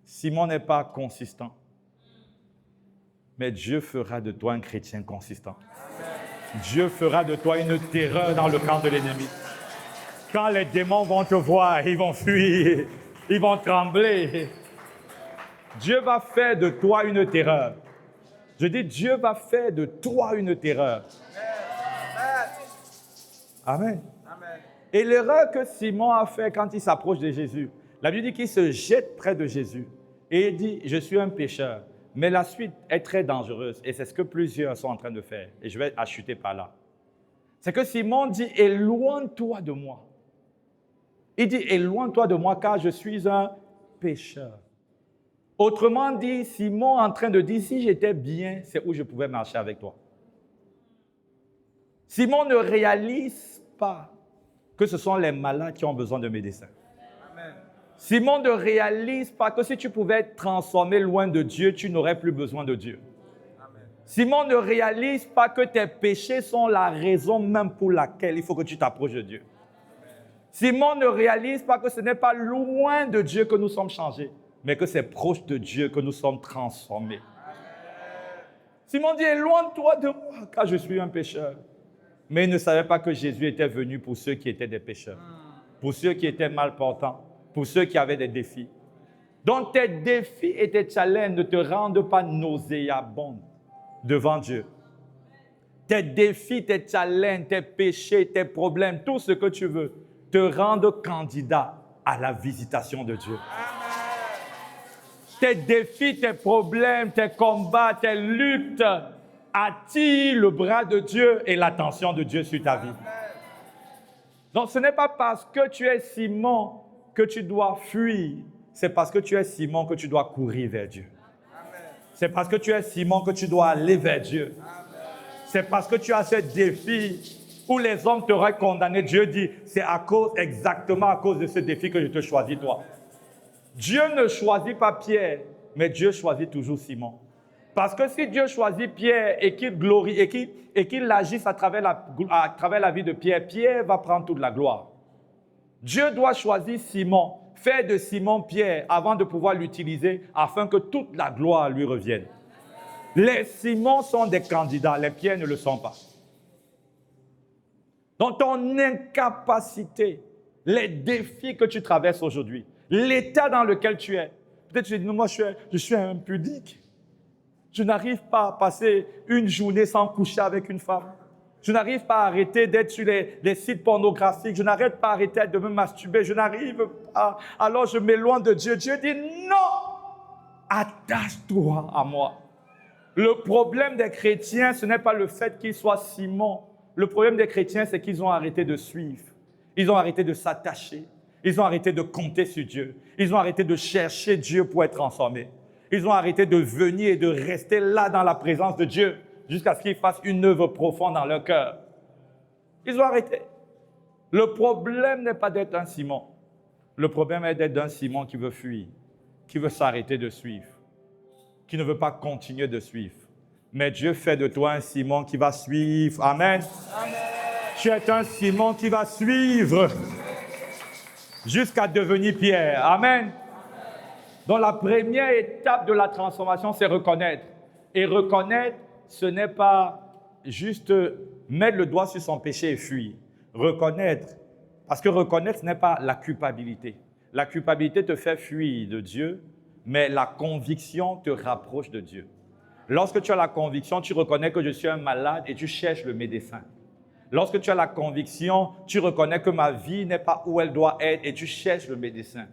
Simon n'est pas consistant. Mais Dieu fera de toi un chrétien consistant. Dieu fera de toi une terreur dans le camp de l'ennemi. Quand les démons vont te voir, ils vont fuir, ils vont trembler. Dieu va faire de toi une terreur. Je dis, Dieu va faire de toi une terreur. Amen. Amen. Et l'erreur que Simon a fait quand il s'approche de Jésus, la Bible dit qu'il se jette près de Jésus et il dit, je suis un pécheur. Mais la suite est très dangereuse et c'est ce que plusieurs sont en train de faire. Et je vais acheter par là. C'est que Simon dit, éloigne-toi de moi. Il dit, éloigne-toi de moi car je suis un pécheur. Autrement dit, Simon est en train de dire, si j'étais bien, c'est où je pouvais marcher avec toi. Simon ne réalise pas que ce sont les malades qui ont besoin de médecins. Amen. Simon ne réalise pas que si tu pouvais être transformé loin de Dieu, tu n'aurais plus besoin de Dieu. Amen. Simon ne réalise pas que tes péchés sont la raison même pour laquelle il faut que tu t'approches de Dieu. Amen. Simon ne réalise pas que ce n'est pas loin de Dieu que nous sommes changés, mais que c'est proche de Dieu que nous sommes transformés. Amen. Simon dit, éloigne-toi de moi, car je suis un pécheur. Mais il ne savait pas que Jésus était venu pour ceux qui étaient des pécheurs, pour ceux qui étaient mal portants, pour ceux qui avaient des défis. Donc tes défis et tes challenges ne te rendent pas nauséabond devant Dieu. Tes défis, tes challenges, tes péchés, tes problèmes, tout ce que tu veux, te rendent candidat à la visitation de Dieu. Tes défis, tes problèmes, tes combats, tes luttes attirent le bras de Dieu et l'attention de Dieu sur ta vie. Donc ce n'est pas parce que tu es Simon que tu dois fuir, c'est parce que tu es Simon que tu dois courir vers Dieu. C'est parce que tu es Simon que tu dois aller vers Dieu. C'est parce que tu as ce défi où les hommes t'auraient condamné. Dieu dit, c'est exactement à cause de ce défi que je te choisis toi. Dieu ne choisit pas Pierre, mais Dieu choisit toujours Simon. Parce que si Dieu choisit Pierre et qu'il glorie et qu'il agisse à travers la vie de Pierre, Pierre va prendre toute la gloire. Dieu doit choisir Simon, faire de Simon Pierre avant de pouvoir l'utiliser afin que toute la gloire lui revienne. Les Simons sont des candidats, les Pierres ne le sont pas. Donc ton incapacité, les défis que tu traverses aujourd'hui, l'état dans lequel tu es, peut-être tu dis, non, moi je suis impudique. Je n'arrive pas à passer une journée sans coucher avec une femme. Je n'arrive pas à arrêter d'être sur les sites pornographiques. Je n'arrête pas à arrêter de me masturber. Je n'arrive pas. Alors je m'éloigne de Dieu. Dieu dit non, attache-toi à moi. Le problème des chrétiens, ce n'est pas le fait qu'ils soient Simon. Le problème des chrétiens, c'est qu'ils ont arrêté de suivre. Ils ont arrêté de s'attacher. Ils ont arrêté de compter sur Dieu. Ils ont arrêté de chercher Dieu pour être transformés. Ils ont arrêté de venir et de rester là dans la présence de Dieu jusqu'à ce qu'il fasse une œuvre profonde dans leur cœur. Ils ont arrêté. Le problème n'est pas d'être un Simon. Le problème est d'être un Simon qui veut fuir, qui veut s'arrêter de suivre, qui ne veut pas continuer de suivre. Mais Dieu fait de toi un Simon qui va suivre. Amen. Amen. Tu es un Simon qui va suivre jusqu'à devenir Pierre. Amen. Donc la première étape de la transformation, c'est reconnaître. Et reconnaître, ce n'est pas juste mettre le doigt sur son péché et fuir. Reconnaître, parce que reconnaître, ce n'est pas la culpabilité. La culpabilité te fait fuir de Dieu, mais la conviction te rapproche de Dieu. Lorsque tu as la conviction, tu reconnais que je suis un malade et tu cherches le médecin. Lorsque tu as la conviction, tu reconnais que ma vie n'est pas où elle doit être et tu cherches le médecin.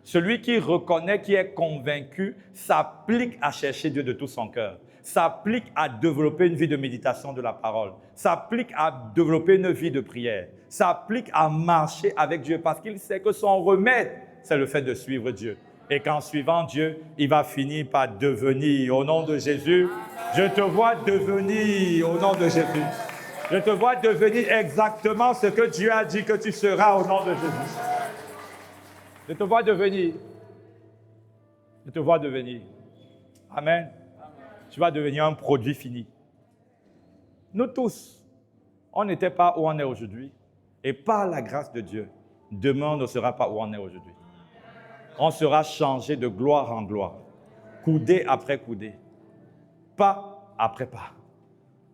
Celui qui reconnaît, qui est convaincu, s'applique à chercher Dieu de tout son cœur. S'applique à développer une vie de méditation de la parole. S'applique à développer une vie de prière. S'applique à marcher avec Dieu parce qu'il sait que son remède, c'est le fait de suivre Dieu. Et qu'en suivant Dieu, il va finir par devenir, au nom de Jésus, je te vois devenir, au nom de Jésus. Je te vois devenir exactement ce que Dieu a dit que tu seras au nom de Jésus. Je te vois devenir. Je te vois devenir. Amen. Tu vas devenir un produit fini. Nous tous, on n'était pas où on est aujourd'hui. Et par la grâce de Dieu, demain on ne sera pas où on est aujourd'hui. On sera changé de gloire en gloire, coudée après coudée, pas après pas.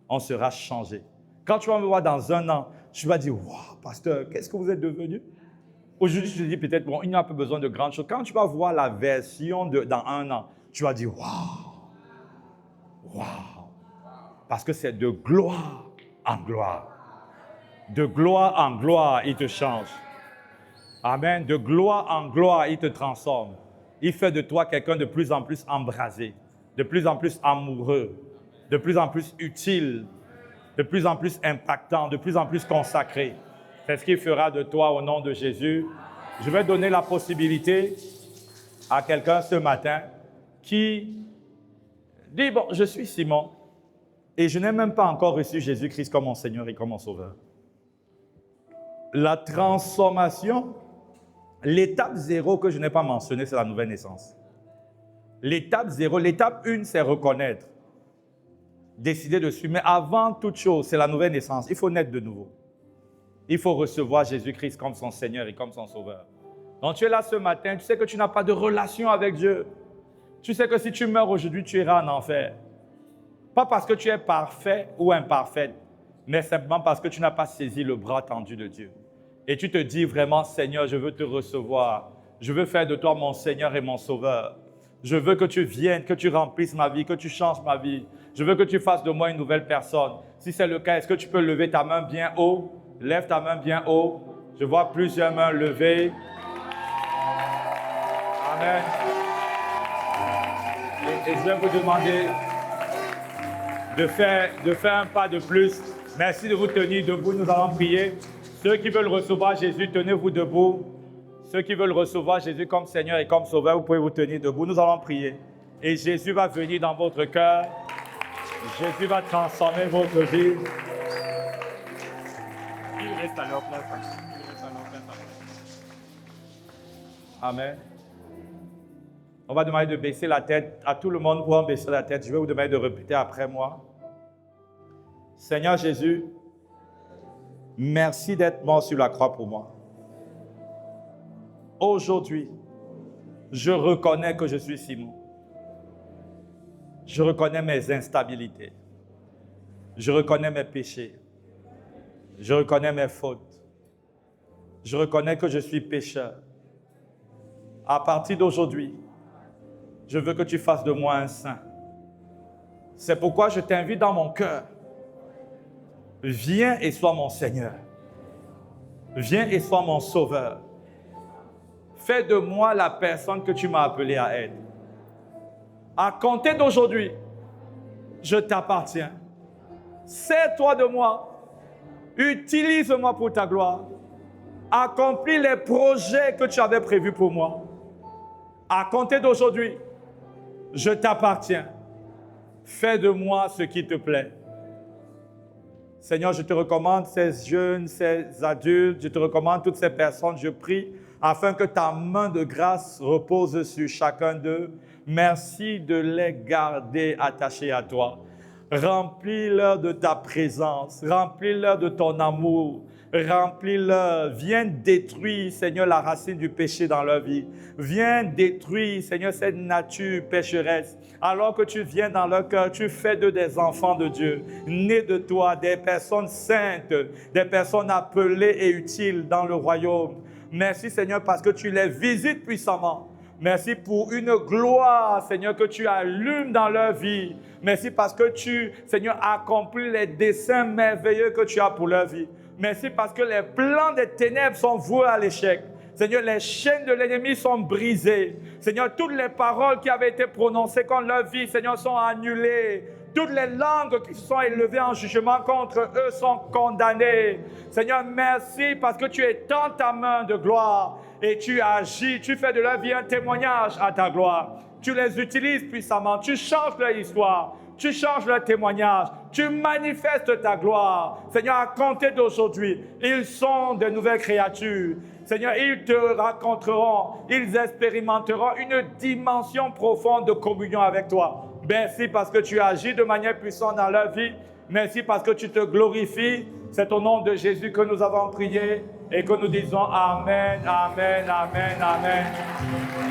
On sera changé. Quand tu vas me voir dans un an, tu vas dire, « Wow, pasteur, qu'est-ce que vous êtes devenu ?» Aujourd'hui, tu te dis peut-être, bon, il n'y a pas besoin de grandes choses. Quand tu vas voir la version dans un an, tu vas dire, « Wow, wow. » Parce que c'est de gloire en gloire. De gloire en gloire, il te change. Amen. De gloire en gloire, il te transforme. Il fait de toi quelqu'un de plus en plus embrasé, de plus en plus amoureux, de plus en plus utile, de plus en plus impactant, de plus en plus consacré. C'est ce qu'il fera de toi au nom de Jésus. Je vais donner la possibilité à quelqu'un ce matin qui dit, bon, je suis Simon et je n'ai même pas encore reçu Jésus-Christ comme mon Seigneur et comme mon Sauveur. La transformation, l'étape 0 que je n'ai pas mentionnée, c'est la nouvelle naissance. L'étape 0, l'étape 1, c'est reconnaître, décider de suivre. Mais avant toute chose, c'est la nouvelle naissance. Il faut naître de nouveau. Il faut recevoir Jésus-Christ comme son Seigneur et comme son Sauveur. Donc tu es là ce matin, tu sais que tu n'as pas de relation avec Dieu. Tu sais que si tu meurs aujourd'hui, tu iras en enfer. Pas parce que tu es parfait ou imparfait, mais simplement parce que tu n'as pas saisi le bras tendu de Dieu. Et tu te dis vraiment, Seigneur, je veux te recevoir. Je veux faire de toi mon Seigneur et mon Sauveur. Je veux que tu viennes, que tu remplisses ma vie, que tu changes ma vie. Je veux que tu fasses de moi une nouvelle personne. Si c'est le cas, est-ce que tu peux lever ta main bien haut? Lève ta main bien haut. Je vois plusieurs mains levées. Amen. Et je vais vous demander de faire un pas de plus. Merci de vous tenir debout. Nous allons prier. Ceux qui veulent recevoir Jésus, tenez-vous debout. Ceux qui veulent recevoir Jésus comme Seigneur et comme Sauveur, vous pouvez vous tenir debout. Nous allons prier. Et Jésus va venir dans votre cœur. Jésus va transformer votre vie. Il reste à leur place. Amen. On va demander de baisser la tête. À tout le monde, pour baisser la tête, je vais vous demander de répéter après moi. Seigneur Jésus, merci d'être mort sur la croix pour moi. Aujourd'hui, je reconnais que je suis Simon. Je reconnais mes instabilités. Je reconnais mes péchés. Je reconnais mes fautes. Je reconnais que je suis pécheur. À partir d'aujourd'hui, je veux que tu fasses de moi un saint. C'est pourquoi je t'invite dans mon cœur. Viens et sois mon Seigneur. Viens et sois mon Sauveur. Fais de moi la personne que tu m'as appelé à être. À compter d'aujourd'hui, je t'appartiens. Sers-toi de moi. Utilise-moi pour ta gloire. Accomplis les projets que tu avais prévus pour moi. À compter d'aujourd'hui, je t'appartiens. Fais de moi ce qui te plaît. Seigneur, je te recommande ces jeunes, ces adultes, je te recommande toutes ces personnes, je prie afin que ta main de grâce repose sur chacun d'eux. Merci de les garder attachés à toi. Remplis-leur de ta présence, remplis-leur de ton amour, remplis-leur. Viens détruire, Seigneur, la racine du péché dans leur vie. Viens détruire, Seigneur, cette nature pécheresse. Alors que tu viens dans leur cœur, tu fais d'eux des enfants de Dieu, nés de toi, des personnes saintes, des personnes appelées et utiles dans le royaume. Merci, Seigneur, parce que tu les visites puissamment. Merci pour une gloire, Seigneur, que tu allumes dans leur vie. Merci parce que tu, Seigneur, accomplis les desseins merveilleux que tu as pour leur vie. Merci parce que les plans des ténèbres sont voués à l'échec. Seigneur, les chaînes de l'ennemi sont brisées. Seigneur, toutes les paroles qui avaient été prononcées contre leur vie, Seigneur, sont annulées. Toutes les langues qui se sont élevées en jugement contre eux sont condamnées. Seigneur, merci parce que tu étends ta main de gloire et tu agis, tu fais de leur vie un témoignage à ta gloire. Tu les utilises puissamment, tu changes leur histoire, tu changes leur témoignage, tu manifestes ta gloire. Seigneur, à compter d'aujourd'hui, ils sont de nouvelles créatures. Seigneur, ils te raconteront, ils expérimenteront une dimension profonde de communion avec toi. Merci parce que tu agis de manière puissante dans leur vie. Merci parce que tu te glorifies. C'est au nom de Jésus que nous avons prié et que nous disons Amen, Amen, Amen, Amen.